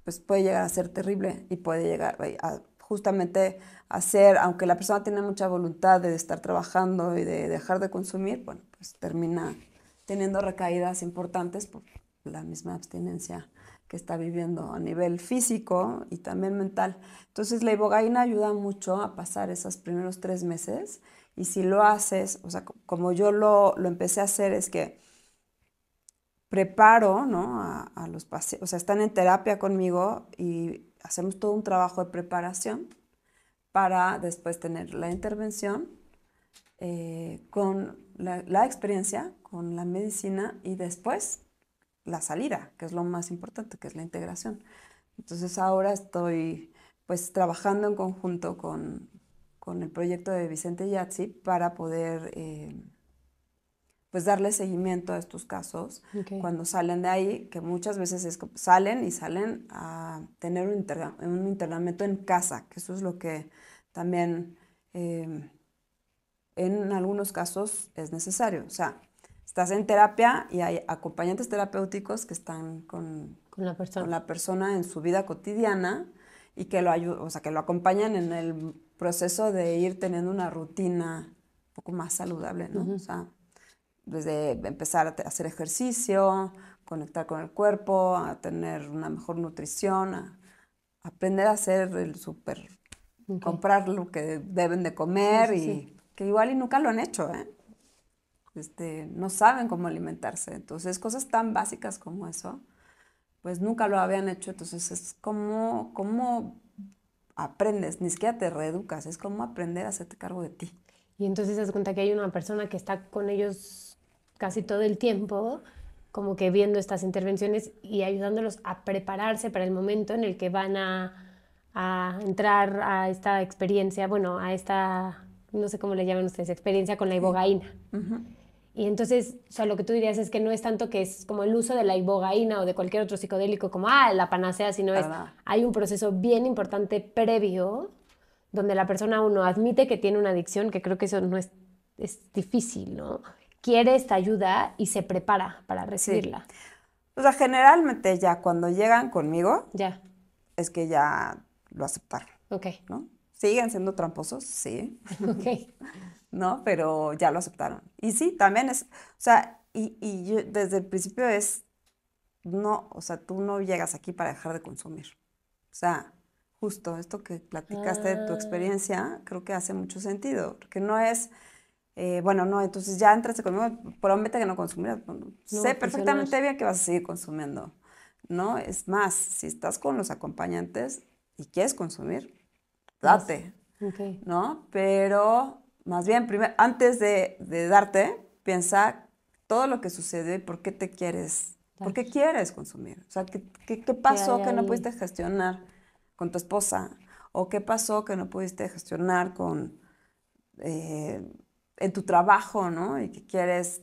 Speaker 2: pues puede llegar a ser terrible y puede llegar a justamente hacer, aunque la persona tiene mucha voluntad de estar trabajando y de dejar de consumir, bueno, pues termina teniendo recaídas importantes por la misma abstinencia que está viviendo a nivel físico y también mental. Entonces la ibogaína ayuda mucho a pasar esos primeros 3 meses y si lo haces, o sea, como yo lo empecé a hacer es que preparo, ¿no? a los pacientes, o sea, están en terapia conmigo y hacemos todo un trabajo de preparación para después tener la intervención con la experiencia, con la medicina y después la salida, que es lo más importante, que es la integración. Entonces ahora estoy pues trabajando en conjunto con con el proyecto de Vicente Yazzi para poder pues darle seguimiento a estos casos cuando salen de ahí, que muchas veces salen a tener un internamiento en casa, que eso es lo que también en algunos casos es necesario. O sea, estás en terapia y hay acompañantes terapéuticos que están con la persona en su vida cotidiana y que lo acompañan en el proceso de ir teniendo una rutina un poco más saludable, ¿no? O sea, desde empezar a hacer ejercicio, conectar con el cuerpo, a tener una mejor nutrición, a aprender a hacer el súper, comprar lo que deben de comer y que igual y nunca lo han hecho, no saben cómo alimentarse. Entonces, cosas tan básicas como eso, pues nunca lo habían hecho. Entonces, es como aprendes, ni siquiera te reeducas, es como aprender a hacerte cargo de ti.
Speaker 1: Y entonces te das cuenta que hay una persona que está con ellos casi todo el tiempo, como que viendo estas intervenciones y ayudándolos a prepararse para el momento en el que van a entrar a esta experiencia, bueno, a esta, no sé cómo le llaman ustedes, experiencia con la ibogaína. Y entonces, o sea, lo que tú dirías es que no es tanto que es como el uso de la ibogaína o de cualquier otro psicodélico como, la panacea, sino hay un proceso bien importante previo donde la persona, uno, admite que tiene una adicción, que creo que eso no es difícil, ¿no? Quiere esta ayuda y se prepara para recibirla.
Speaker 2: Sí. O sea, generalmente ya cuando llegan conmigo, es que ya lo aceptaron. ¿No? ¿Siguen siendo tramposos? Sí. ¿No? Pero ya lo aceptaron. Y sí, también es, o sea, y yo desde el principio no, o sea, tú no llegas aquí para dejar de consumir. O sea, justo esto que platicaste de tu experiencia, creo que hace mucho sentido, porque no es, bueno, no, entonces ya entraste conmigo, promete que no consumirás. Sé perfectamente bien que vas a seguir consumiendo, ¿no? Es más, si estás con los acompañantes y quieres consumir, date, ¿no? Pero más bien, primero, antes de darte, piensa todo lo que sucedió y por qué te quieres, por qué quieres consumir. O sea, ¿qué pasó que no pudiste gestionar con tu esposa? ¿O qué pasó que no pudiste gestionar en tu trabajo, ¿no? Y que quieres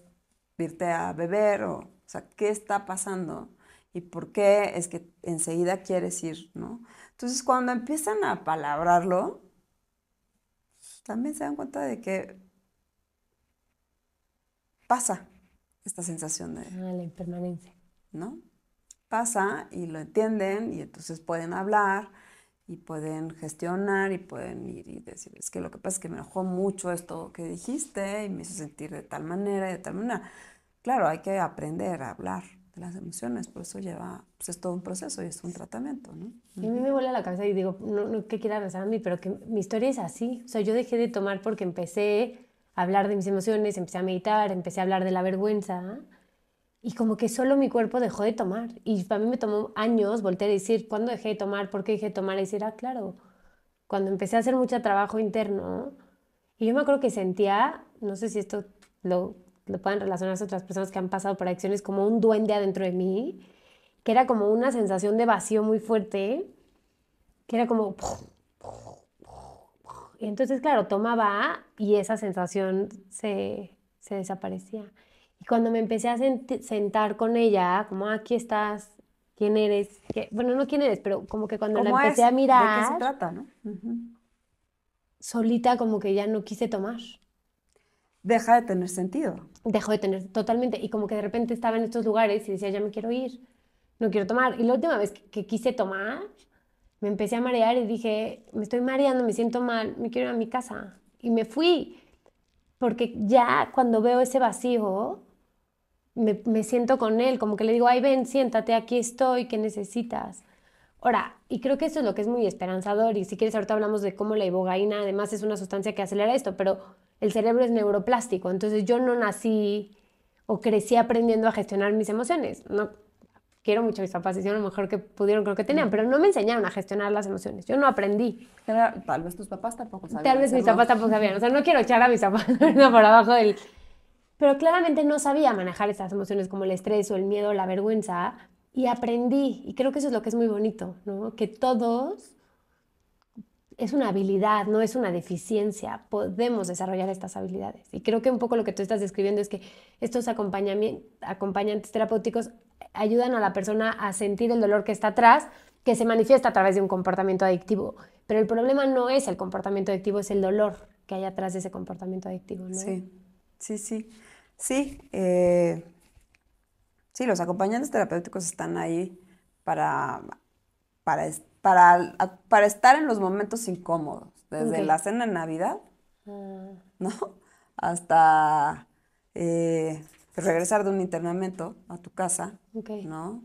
Speaker 2: irte a beber, o sea, ¿qué está pasando? ¿Y por qué es que enseguida quieres ir, ¿no? Entonces, cuando empiezan a palabrarlo, también se dan cuenta de que pasa esta sensación de...
Speaker 1: la impermanencia.
Speaker 2: ¿No? Pasa y lo entienden y entonces pueden hablar y pueden gestionar y pueden ir y decir, es que lo que pasa es que me enojó mucho esto que dijiste y me hizo sentir de tal manera y de tal manera. Claro, hay que aprender a hablar de las emociones, por eso pues es todo un proceso y es un tratamiento, ¿no?
Speaker 1: Y a mí me vuela la cabeza y digo, no que quiera rezar a mí, pero que mi historia es así. O sea, yo dejé de tomar porque empecé a hablar de mis emociones, empecé a meditar, empecé a hablar de la vergüenza y como que solo mi cuerpo dejó de tomar. Y para mí me tomó años voltear a decir, ¿cuándo dejé de tomar? ¿Por qué dejé de tomar? Y decir, claro, cuando empecé a hacer mucho trabajo interno. Y yo me acuerdo que sentía, no sé si esto lo pueden relacionarse a otras personas que han pasado por adicciones, como un duende adentro de mí, que era como una sensación de vacío muy fuerte, que era como... Y entonces, claro, tomaba y esa sensación se desaparecía. Y cuando me empecé a sentar con ella, como, aquí estás, ¿quién eres? Bueno, no quién eres, pero como que cuando la empecé a mirar...
Speaker 2: ¿De qué se trata, no?
Speaker 1: Solita como que ya no quise tomar.
Speaker 2: Deja de tener sentido.
Speaker 1: Dejó de tener totalmente. Y como que de repente estaba en estos lugares y decía, ya me quiero ir, no quiero tomar. Y la última vez que quise tomar, me empecé a marear y dije, me estoy mareando, me siento mal, me quiero ir a mi casa. Y me fui, porque ya cuando veo ese vacío, me siento con él, como que le digo, ay, ven, siéntate, aquí estoy, ¿qué necesitas? Ahora, y creo que eso es lo que es muy esperanzador, y si quieres ahorita hablamos de cómo la ibogaína además es una sustancia que acelera esto, pero el cerebro es neuroplástico, entonces yo no nací o crecí aprendiendo a gestionar mis emociones. No, quiero mucho a mis papás, hicieron lo mejor que pudieron, creo que tenían, pero no me enseñaron a gestionar las emociones, yo no aprendí.
Speaker 2: Tal vez tus papás tampoco sabían.
Speaker 1: Tal vez mis papás tampoco sabían, o sea, no quiero echar a mis papás por abajo del... Pero claramente no sabía manejar esas emociones como el estrés o el miedo o la vergüenza, y aprendí, y creo que eso es lo que es muy bonito, ¿no? Que todos es una habilidad, no es una deficiencia. Podemos desarrollar estas habilidades. Y creo que un poco lo que tú estás describiendo es que estos acompañantes terapéuticos ayudan a la persona a sentir el dolor que está atrás, que se manifiesta a través de un comportamiento adictivo. Pero el problema no es el comportamiento adictivo, es el dolor que hay atrás de ese comportamiento adictivo, ¿no?
Speaker 2: Sí, sí, sí. Sí, sí, los acompañantes terapéuticos están ahí para, para estar en los momentos incómodos, desde la cena de Navidad, ¿no? Hasta regresar de un internamiento a tu casa, ¿no?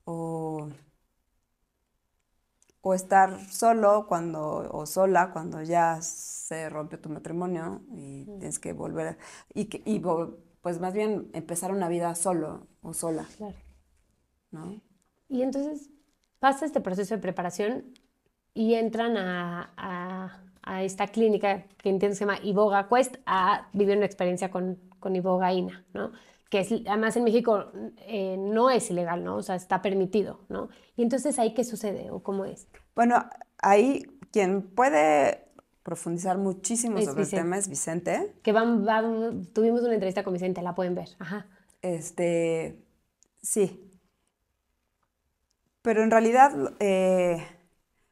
Speaker 2: O estar solo o sola cuando ya se rompió tu matrimonio y tienes que volver, pues más bien empezar una vida solo o sola,
Speaker 1: claro,
Speaker 2: ¿no?
Speaker 1: Y entonces pasa este proceso de preparación y entran a esta clínica que entiendo se llama Iboga Quest a vivir una experiencia con ibogaína, ¿no? Que además en México no es ilegal, ¿no? O sea, está permitido, ¿no? Y entonces ahí, ¿qué sucede o cómo es?
Speaker 2: Bueno, ahí quien puede profundizar muchísimo
Speaker 1: Es
Speaker 2: sobre el tema
Speaker 1: Vicente.
Speaker 2: es Vicente.
Speaker 1: Que tuvimos una entrevista con Vicente, la pueden ver. Ajá.
Speaker 2: Sí. Pero en realidad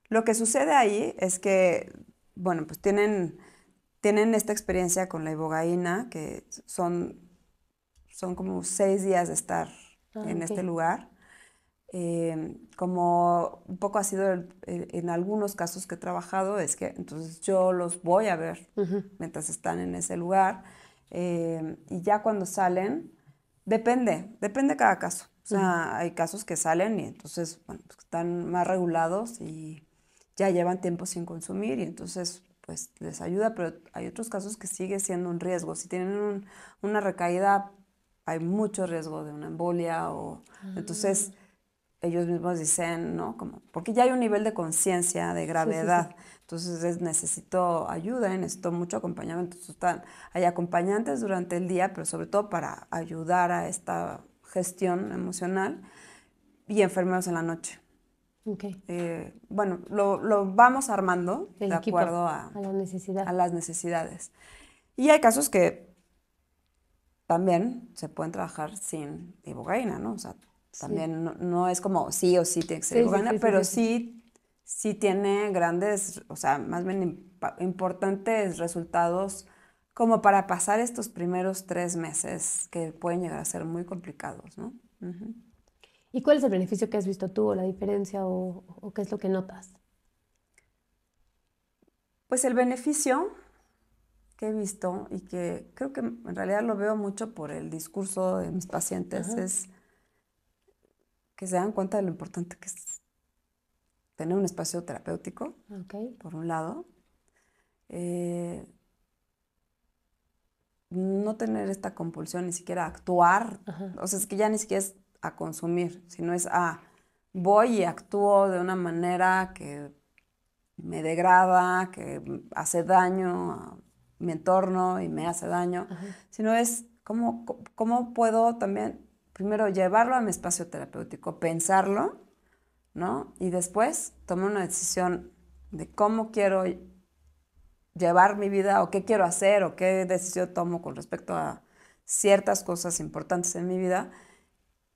Speaker 2: lo que sucede ahí es que, bueno, pues tienen esta experiencia con la ibogaína, que son como 6 días de estar en este lugar. Como un poco ha sido en algunos casos que he trabajado, es que entonces yo los voy a ver mientras están en ese lugar, y ya cuando salen, depende cada caso. O sea, hay casos que salen y entonces, bueno, pues están más regulados y ya llevan tiempo sin consumir y entonces pues les ayuda, pero hay otros casos que sigue siendo un riesgo. Si tienen una recaída, hay mucho riesgo de una embolia entonces ellos mismos dicen, ¿no? Como, porque ya hay un nivel de conciencia, de gravedad. Sí. Entonces necesito ayuda, necesito mucho acompañamiento. Entonces, hay acompañantes durante el día, pero sobre todo para ayudar a esta gestión emocional, y enfermeros en la noche. Bueno, lo vamos armando de acuerdo a las necesidades. Y hay casos que también se pueden trabajar sin ibogaína, ¿no? O sea, también no es como sí o sí tiene que ser ibogaína, pero sí tiene grandes, o sea, más bien importantes resultados como para pasar estos primeros 3 meses que pueden llegar a ser muy complicados, ¿no?
Speaker 1: ¿Y cuál es el beneficio que has visto tú o la diferencia o qué es lo que notas?
Speaker 2: Pues el beneficio que he visto y que creo que en realidad lo veo mucho por el discurso de mis pacientes es que se dan cuenta de lo importante que es tener un espacio terapéutico, por un lado. No tener esta compulsión ni siquiera a actuar. O sea, es que ya ni siquiera es a consumir, sino es voy y actúo de una manera que me degrada, que hace daño a mi entorno y me hace daño, sino es cómo puedo también primero llevarlo a mi espacio terapéutico, pensarlo, ¿no? Y después tomar una decisión de cómo quiero llevar mi vida o qué quiero hacer o qué decisión tomo con respecto a ciertas cosas importantes en mi vida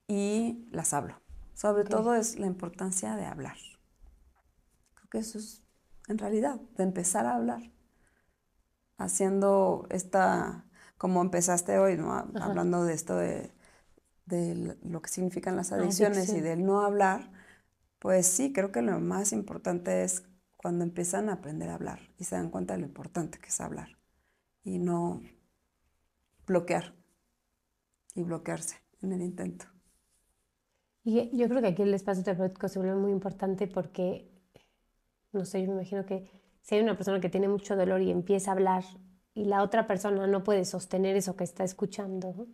Speaker 2: y las hablo. Sobre todo es la importancia de hablar. Creo que eso es en realidad, de empezar a hablar. Haciendo como empezaste hoy, ¿no? Hablando de esto de lo que significan las adicciones y del no hablar, pues sí, creo que lo más importante es cuando empiezan a aprender a hablar y se dan cuenta de lo importante que es hablar y no bloquear y bloquearse en el intento.
Speaker 1: Y yo creo que aquí el espacio terapéutico se vuelve muy importante porque, no sé, yo me imagino que si hay una persona que tiene mucho dolor y empieza a hablar y la otra persona no puede sostener eso que está escuchando, ¿no?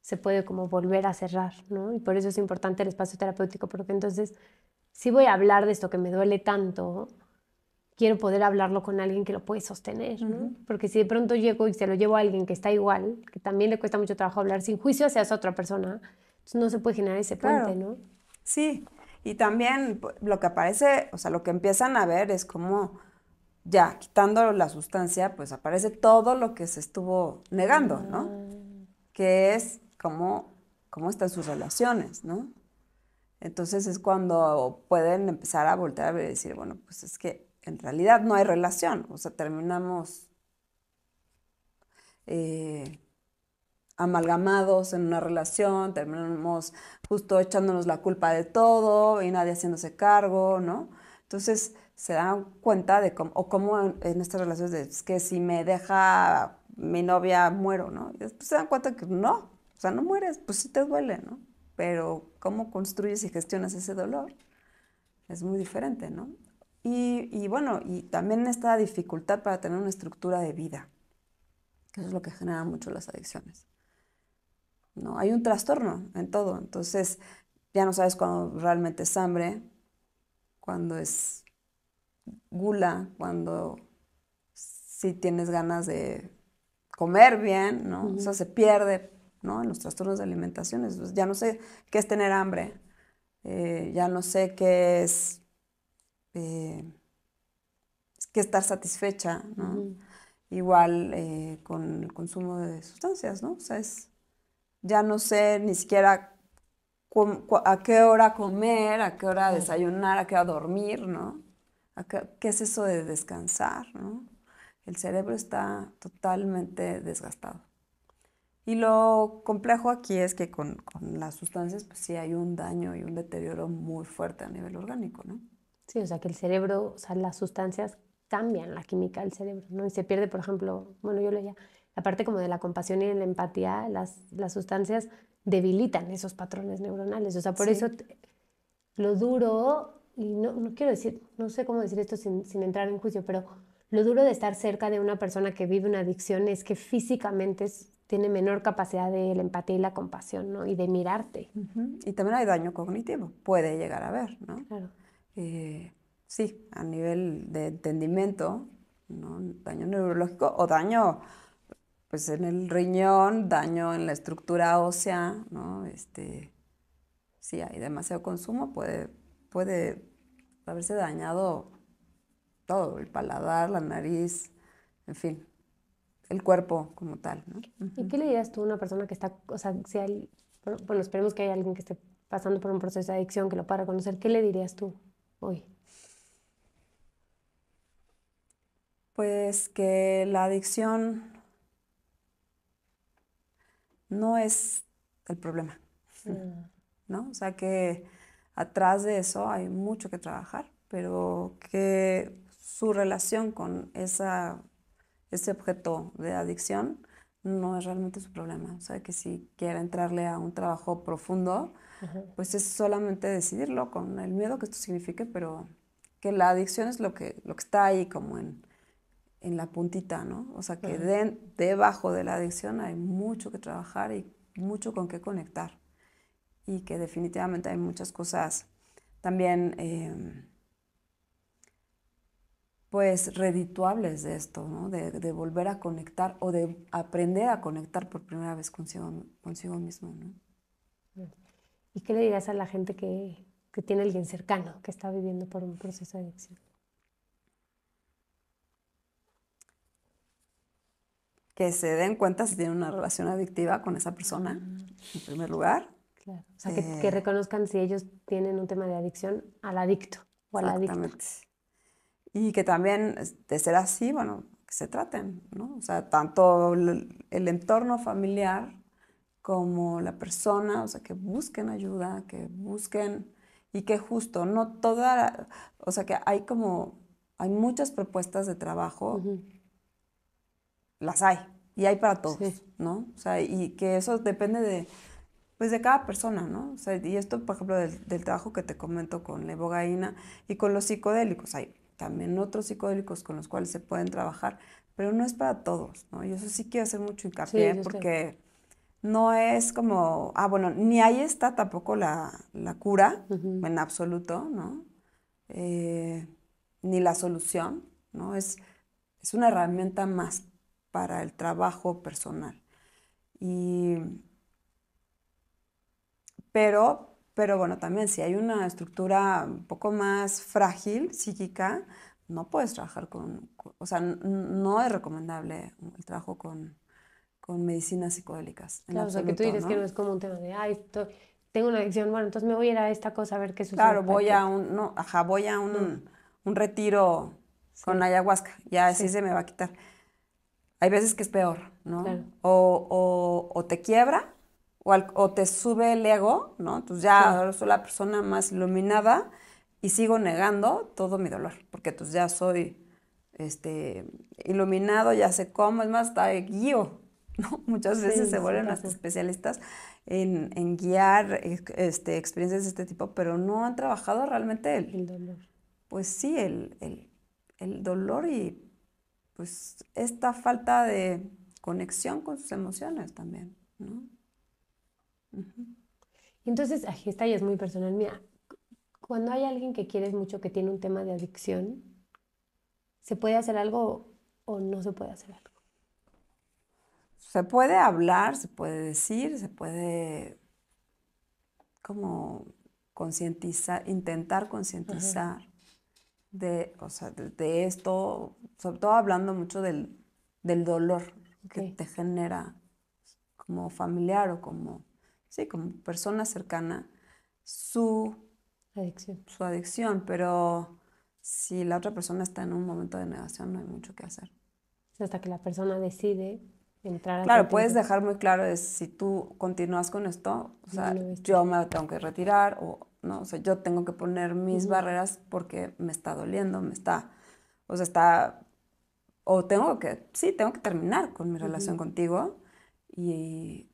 Speaker 1: Se puede como volver a cerrar, ¿no? Y por eso es importante el espacio terapéutico, porque entonces, si voy a hablar de esto que me duele tanto, quiero poder hablarlo con alguien que lo puede sostener, ¿no? Porque si de pronto llego y se lo llevo a alguien que está igual, que también le cuesta mucho trabajo hablar sin juicio hacia esa otra persona, entonces no se puede generar ese puente, ¿no?
Speaker 2: Sí, y también lo que aparece, o sea, lo que empiezan a ver es cómo ya quitando la sustancia, pues aparece todo lo que se estuvo negando, ¿no? Que es cómo están sus relaciones, ¿no? Entonces es cuando pueden empezar a voltear a ver y decir, bueno, pues es que en realidad no hay relación, o sea, terminamos amalgamados en una relación, terminamos justo echándonos la culpa de todo y nadie haciéndose cargo, ¿no? Entonces se dan cuenta de cómo en estas relaciones de es que si me deja mi novia muero, ¿no? Y después se dan cuenta que no, o sea, no mueres, pues sí te duele, ¿no? Pero cómo construyes y gestionas ese dolor es muy diferente, ¿no? Y bueno, y también esta dificultad para tener una estructura de vida, que eso es lo que genera mucho las adicciones. ¿No? Hay un trastorno en todo, entonces ya no sabes cuándo realmente es hambre, cuando es gula, cuando sí tienes ganas de comer bien, ¿no? O sea, se pierde, ¿no? En los trastornos de alimentación. Entonces, ya no sé qué es tener hambre, ya no sé eh, qué estar satisfecha, ¿no? Igual con el consumo de sustancias, ¿no? O sea, ya no sé ni siquiera a qué hora comer, a qué hora desayunar, a qué hora dormir, ¿no? ¿Qué es eso de descansar, ¿no? El cerebro está totalmente desgastado. Y lo complejo aquí es que con las sustancias, pues sí hay un daño y un deterioro muy fuerte a nivel orgánico, ¿no?
Speaker 1: Sí, o sea, que el cerebro, o sea, las sustancias cambian la química del cerebro, ¿no? Y se pierde, por ejemplo, bueno, yo leía, la parte como de la compasión y de la empatía, las sustancias debilitan esos patrones neuronales. O sea, por eso lo duro, y no quiero decir, no sé cómo decir esto sin entrar en juicio, pero lo duro de estar cerca de una persona que vive una adicción es que físicamente tiene menor capacidad de la empatía y la compasión, ¿no? Y de mirarte.
Speaker 2: Y también hay daño cognitivo, puede llegar a haber, ¿no?
Speaker 1: Claro.
Speaker 2: Sí, a nivel de entendimiento, ¿no? Daño neurológico o daño pues en el riñón, daño en la estructura ósea, ¿no? Si hay demasiado consumo, puede haberse dañado todo, el paladar, la nariz, en fin, el cuerpo como tal, ¿no?
Speaker 1: ¿Y qué le dirías tú a una persona que está, o sea, si hay, bueno, esperemos que haya alguien que esté pasando por un proceso de adicción, que lo pueda reconocer, ¿qué le dirías tú hoy?
Speaker 2: Pues que la adicción no es el problema, ¿no? O sea que atrás de eso hay mucho que trabajar, pero que su relación con ese objeto de adicción no es realmente su problema. O sea que si quiere entrarle a un trabajo profundo, pues es solamente decidirlo con el miedo que esto signifique, pero que la adicción es lo que está ahí como en la puntita, ¿no? O sea que debajo de la adicción hay mucho que trabajar y mucho con qué conectar. Y que definitivamente hay muchas cosas también pues redituables de esto, ¿no? De volver a conectar o de aprender a conectar por primera vez consigo mismo, ¿no?
Speaker 1: ¿Y qué le dirías a la gente que tiene a alguien cercano, que está viviendo por un proceso de adicción?
Speaker 2: Que se den cuenta si tienen una relación adictiva con esa persona, en primer lugar.
Speaker 1: Claro. O sea, que reconozcan si ellos tienen un tema de adicción al adicto o a la adicta.
Speaker 2: Exactamente. Y que también, de ser así, bueno, que se traten, ¿no? O sea, tanto el entorno familiar como la persona, o sea, que busquen ayuda, que busquen y que justo, no toda, o sea, que hay muchas propuestas de trabajo, las hay, y hay para todos, ¿no? O sea, y que eso depende pues de cada persona, ¿no? O sea, y esto, por ejemplo, del trabajo que te comento con la ibogaína y con los psicodélicos, hay también otros psicodélicos con los cuales se pueden trabajar, pero no es para todos, ¿no? Y eso sí quiero hacer mucho hincapié porque no es como, bueno, ni ahí está tampoco la cura, en absoluto, ¿no? Ni la solución, ¿no? Es una herramienta más para el trabajo personal. Pero bueno, también si hay una estructura un poco más frágil, psíquica, no puedes trabajar o sea, no es recomendable el trabajo con medicinas psicodélicas, en
Speaker 1: Claro, o sea, que tú
Speaker 2: absoluto,
Speaker 1: dices que no
Speaker 2: ¿no?
Speaker 1: es como un tema de, ay, tengo una adicción, bueno, entonces me voy a ir a esta cosa a ver qué sucede.
Speaker 2: Claro, voy a
Speaker 1: No,
Speaker 2: un retiro con
Speaker 1: sí,
Speaker 2: ayahuasca, ya así
Speaker 1: sí,
Speaker 2: se me va a quitar. Hay veces que es peor, ¿no?
Speaker 1: claro,
Speaker 2: O te quiebra o te sube el ego, ¿no? Entonces ya
Speaker 1: sí,
Speaker 2: ahora soy la persona más iluminada y sigo negando todo mi dolor, porque entonces ya soy iluminado, ya sé cómo, es más, hasta guío, ¿no? Muchas veces se
Speaker 1: sí, sí
Speaker 2: vuelven hasta
Speaker 1: pasa,
Speaker 2: especialistas en guiar experiencias de este tipo, pero no han trabajado realmente
Speaker 1: el dolor.
Speaker 2: pues sí, el dolor y pues esta falta de conexión con sus emociones también, ¿no? Ujú.
Speaker 1: Y entonces, ay, esta ya es muy personal. Mira, cuando hay alguien que quieres mucho que tiene un tema de adicción, ¿se puede hacer algo o no se puede hacer algo?
Speaker 2: Se puede hablar, se puede decir, se puede como concientizar, intentar
Speaker 1: Ajá,
Speaker 2: concientizar o sea, de esto, sobre todo hablando mucho del dolor
Speaker 1: ok,
Speaker 2: que te genera como familiar o como, sí, como persona cercana, su
Speaker 1: adicción.
Speaker 2: su adicción, pero si la otra persona está en un momento de negación, no hay mucho que hacer.
Speaker 1: Hasta que la persona decide entrar a
Speaker 2: Claro, puedes
Speaker 1: contigo.
Speaker 2: dejar muy claro si tú continúas con esto, o
Speaker 1: No,
Speaker 2: sea,
Speaker 1: no este.
Speaker 2: yo me tengo que retirar o no, o sea, yo tengo que poner mis
Speaker 1: Ujú,
Speaker 2: barreras porque me está doliendo, o sea, está, o tengo que, sí, tengo que terminar con mi relación
Speaker 1: ujú,
Speaker 2: contigo y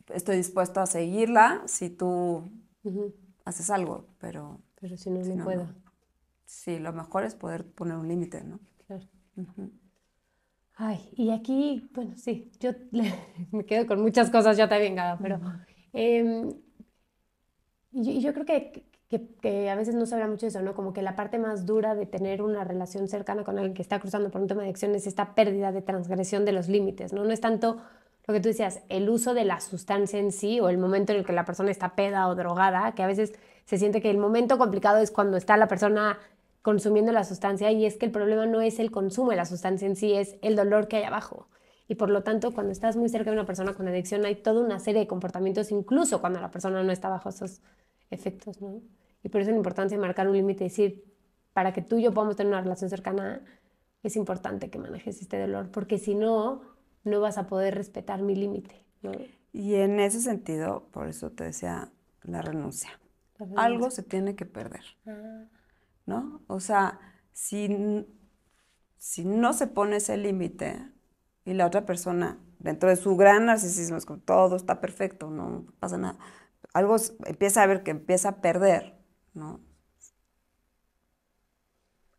Speaker 2: estoy dispuesto a seguirla si tú
Speaker 1: ujú.
Speaker 2: haces algo, pero
Speaker 1: Pero si no,
Speaker 2: si
Speaker 1: no
Speaker 2: no, no.
Speaker 1: puedo.
Speaker 2: Sí, lo mejor es poder poner un límite, ¿no?
Speaker 1: Claro.
Speaker 2: Ujú.
Speaker 1: Ay, y aquí, bueno, sí, yo me quedo con muchas cosas yo también, Gada, pero
Speaker 2: Ujú.
Speaker 1: em, y yo creo que a veces no se habla mucho de eso, ¿no? Como que la parte más dura de tener una relación cercana con alguien que está cruzando por un tema de adicción es esta pérdida de transgresión de los límites, ¿no? No es tanto lo que tú decías, el uso de la sustancia en sí o el momento en el que la persona está peda o drogada, que a veces se siente que el momento complicado es cuando está la persona consumiendo la sustancia y es que el problema no es el consumo de la sustancia en sí, es el dolor que hay abajo. Y por lo tanto, cuando estás muy cerca de una persona con adicción, hay toda una serie de comportamientos, incluso cuando la persona no está bajo esos efectos, ¿no? Y por eso la importancia de marcar un límite y decir, para que tú y yo podamos tener una relación cercana, es importante que manejes este dolor, porque si no, no vas a poder respetar mi límite, ¿no?
Speaker 2: Y en ese sentido, por eso te decía la renuncia.
Speaker 1: La
Speaker 2: Algo
Speaker 1: renuncia.
Speaker 2: se tiene que perder,
Speaker 1: Ah,
Speaker 2: ¿no? O sea, si no se pone ese límite y la otra persona, dentro de su gran narcisismo, es como todo está perfecto, no pasa nada, empieza a ver que empieza a perder, ¿no?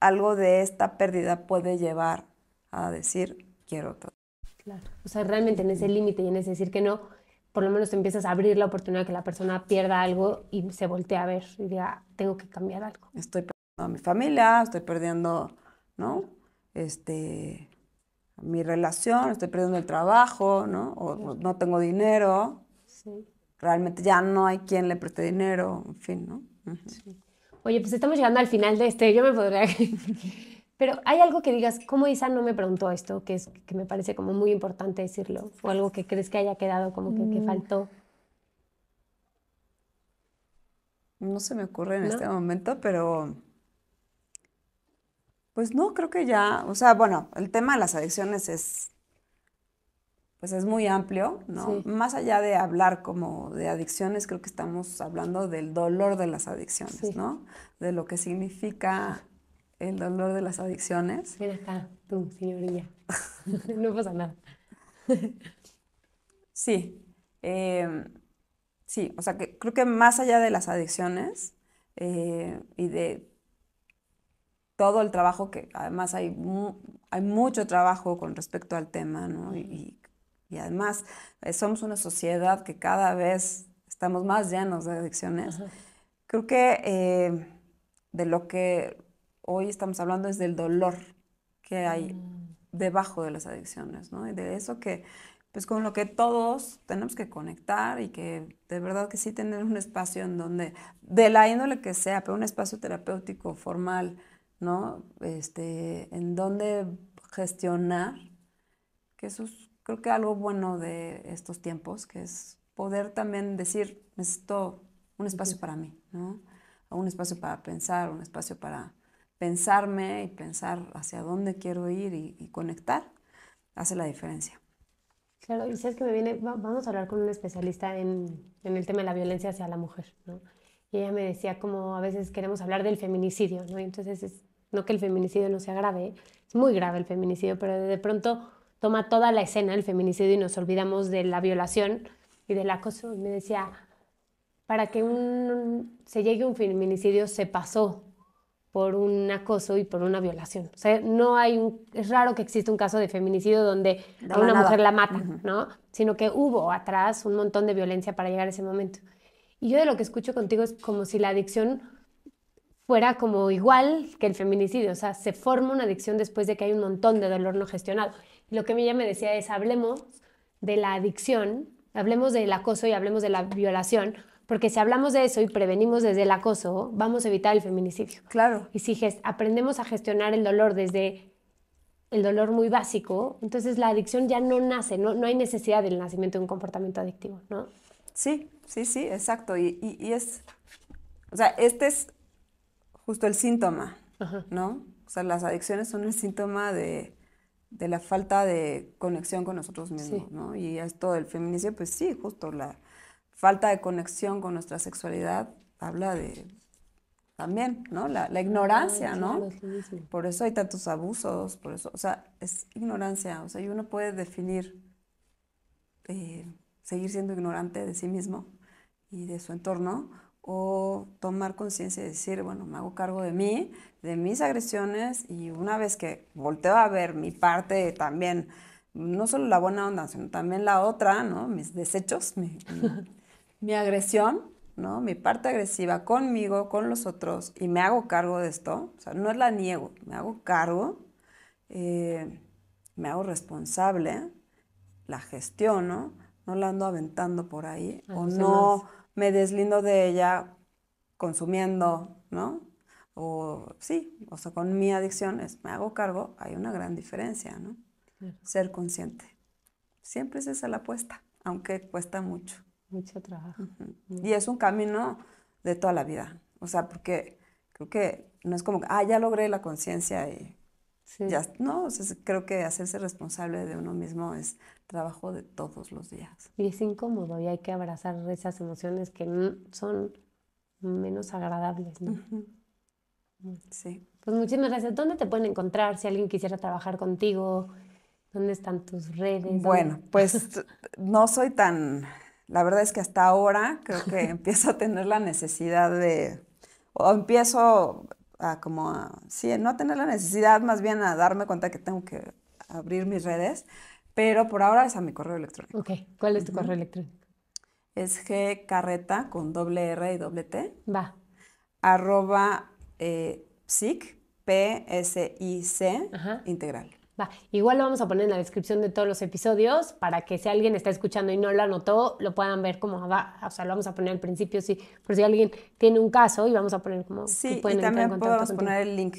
Speaker 2: Algo de esta pérdida puede llevar a decir, quiero todo.
Speaker 1: claro. O sea, realmente en ese límite y en ese decir que no, por lo menos te empiezas a abrir la oportunidad de que la persona pierda algo y se voltee a ver y diga, tengo que cambiar algo.
Speaker 2: Estoy perdiendo a mi familia, estoy perdiendo,
Speaker 1: Claro,
Speaker 2: ¿no? Mi relación, estoy perdiendo el trabajo, ¿no? O
Speaker 1: claro,
Speaker 2: no tengo dinero,
Speaker 1: sí.
Speaker 2: realmente ya no hay quien le preste dinero, en fin, ¿no? Ujú.
Speaker 1: Sí. Oye, pues estamos llegando al final de este. Yo me podría. Pero hay algo que digas, ¿cómo Isa no me preguntó esto? Que me parece como muy importante decirlo. O algo que crees que haya quedado como que
Speaker 2: Mm,
Speaker 1: faltó,
Speaker 2: No se me ocurre en este
Speaker 1: ¿no?
Speaker 2: momento, pero pues no, creo que ya, o sea, bueno, el tema de las adicciones pues es muy amplio, ¿no?
Speaker 1: Sí,
Speaker 2: Más allá de hablar como de adicciones, creo que estamos hablando del dolor de las adicciones,
Speaker 1: sí.
Speaker 2: ¿no? De lo que significa el dolor de las adicciones.
Speaker 1: Ven acá, tú, señorilla. No pasa nada.
Speaker 2: Sí, em, sí, o sea, que creo que más allá de las adicciones y de todo el trabajo, que además hay mucho trabajo con respecto al tema, ¿no? Y además somos una sociedad que cada vez estamos más llenos de adicciones.
Speaker 1: Ajá.
Speaker 2: Creo que de lo que hoy estamos hablando es del dolor que hay
Speaker 1: Mm,
Speaker 2: debajo de las adicciones, ¿no? Y de eso que, pues con lo que todos tenemos que conectar y que de verdad que sí tener un espacio en donde, de la índole que sea, pero un espacio terapéutico formal, ¿no? En dónde gestionar, que eso es, creo que algo bueno de estos tiempos, que es poder también decir, necesito un espacio para mí, ¿no? Un espacio para pensar, un espacio para pensarme y pensar hacia dónde quiero ir y conectar, hace la diferencia.
Speaker 1: Claro, y sabes que vamos a hablar con una especialista en el tema de la violencia hacia la mujer, ¿no? Y ella me decía como a veces queremos hablar del feminicidio, ¿no? Y entonces no que el feminicidio no sea grave, es muy grave el feminicidio, pero de pronto toma toda la escena el feminicidio y nos olvidamos de la violación y del acoso. Y me decía, para que se llegue a un feminicidio se pasó por un acoso y por una violación. O sea, es raro que exista un caso de feminicidio donde a una mujer la matan, ¿no? Sino que hubo atrás un montón de violencia para llegar a ese momento. Y yo de lo que escucho contigo es como si la adicción fuera como igual que el feminicidio. O sea, se forma una adicción después de que hay un montón de dolor no gestionado. Y lo que ella me decía es, hablemos de la adicción, hablemos del acoso y hablemos de la violación, porque si hablamos de eso y prevenimos desde el acoso, vamos a evitar el feminicidio.
Speaker 2: Claro.
Speaker 1: Y si aprendemos a gestionar el dolor desde el dolor muy básico, entonces la adicción ya no nace, no hay necesidad del nacimiento de un comportamiento adictivo, ¿no?
Speaker 2: Sí, exacto. Y es, o sea, este es justo el síntoma, ¿no? O sea, las adicciones son el síntoma de la falta de conexión con nosotros mismos, ¿no? Y esto del feminicidio, pues sí, justo la falta de conexión con nuestra sexualidad habla de también, ¿no? La ignorancia, ¿no? Claro, por eso hay tantos abusos, por eso, o sea, es ignorancia, o sea, y uno puede definir, seguir siendo ignorante de sí mismo y de su entorno, o tomar conciencia y decir, bueno, me hago cargo de mí, de mis agresiones, y una vez que volteo a ver mi parte también, no solo la buena onda, sino también la otra, ¿no? Mis desechos, mi agresión, ¿no? Mi parte agresiva conmigo, con los otros, y me hago cargo de esto, o sea, no la niego, me hago cargo, me hago responsable, la gestiono, no la ando aventando por ahí, o no me deslindo de ella consumiendo, ¿no? O sí, o sea, con mi adicción me hago cargo, hay una gran diferencia, ¿no? Claro. Ser consciente. Siempre es esa la apuesta, aunque cuesta mucho.
Speaker 1: Mucho trabajo.
Speaker 2: Y es un camino de toda la vida. O sea, porque creo que no es como, ya logré la conciencia y ya, no, o sea, creo que hacerse responsable de uno mismo es trabajo de todos los días.
Speaker 1: Y es incómodo y hay que abrazar esas emociones que son menos agradables, ¿no?
Speaker 2: Sí.
Speaker 1: Pues muchísimas gracias. ¿Dónde te pueden encontrar si alguien quisiera trabajar contigo? ¿Dónde están tus redes?
Speaker 2: Bueno, pues no soy tan... La verdad es que hasta ahora creo que empiezo a tener la necesidad o empiezo no a tener la necesidad, más bien a darme cuenta que tengo que abrir mis redes, pero por ahora es a mi correo electrónico.
Speaker 1: Ok, ¿cuál es tu correo electrónico?
Speaker 2: Es gcarreta con doble R y doble T.
Speaker 1: Va.
Speaker 2: @psic, PSIC, integral.
Speaker 1: Va. Igual lo vamos a poner en la descripción de todos los episodios para que si alguien está escuchando y no lo anotó, lo puedan ver como va. O sea, lo vamos a poner al principio, sí, por si alguien tiene un caso y vamos a poner como...
Speaker 2: Sí, y también podemos poner el link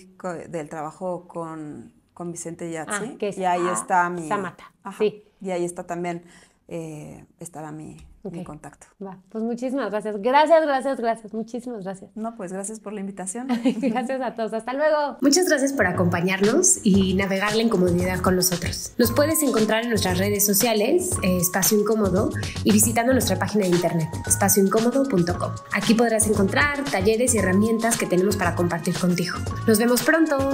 Speaker 2: del trabajo con Vicente Yazzi. Y ahí está mi...
Speaker 1: Samata, sí.
Speaker 2: Y ahí está también, estará mi contacto.
Speaker 1: Va, pues muchísimas gracias. Gracias. Muchísimas gracias.
Speaker 2: No, pues gracias por la invitación.
Speaker 1: Gracias a todos. Hasta luego.
Speaker 3: Muchas gracias por acompañarnos y navegar la incomodidad con nosotros. Nos puedes encontrar en nuestras redes sociales, Espacio Incómodo, y visitando nuestra página de internet, espacioincómodo.com. Aquí podrás encontrar talleres y herramientas que tenemos para compartir contigo. Nos vemos pronto.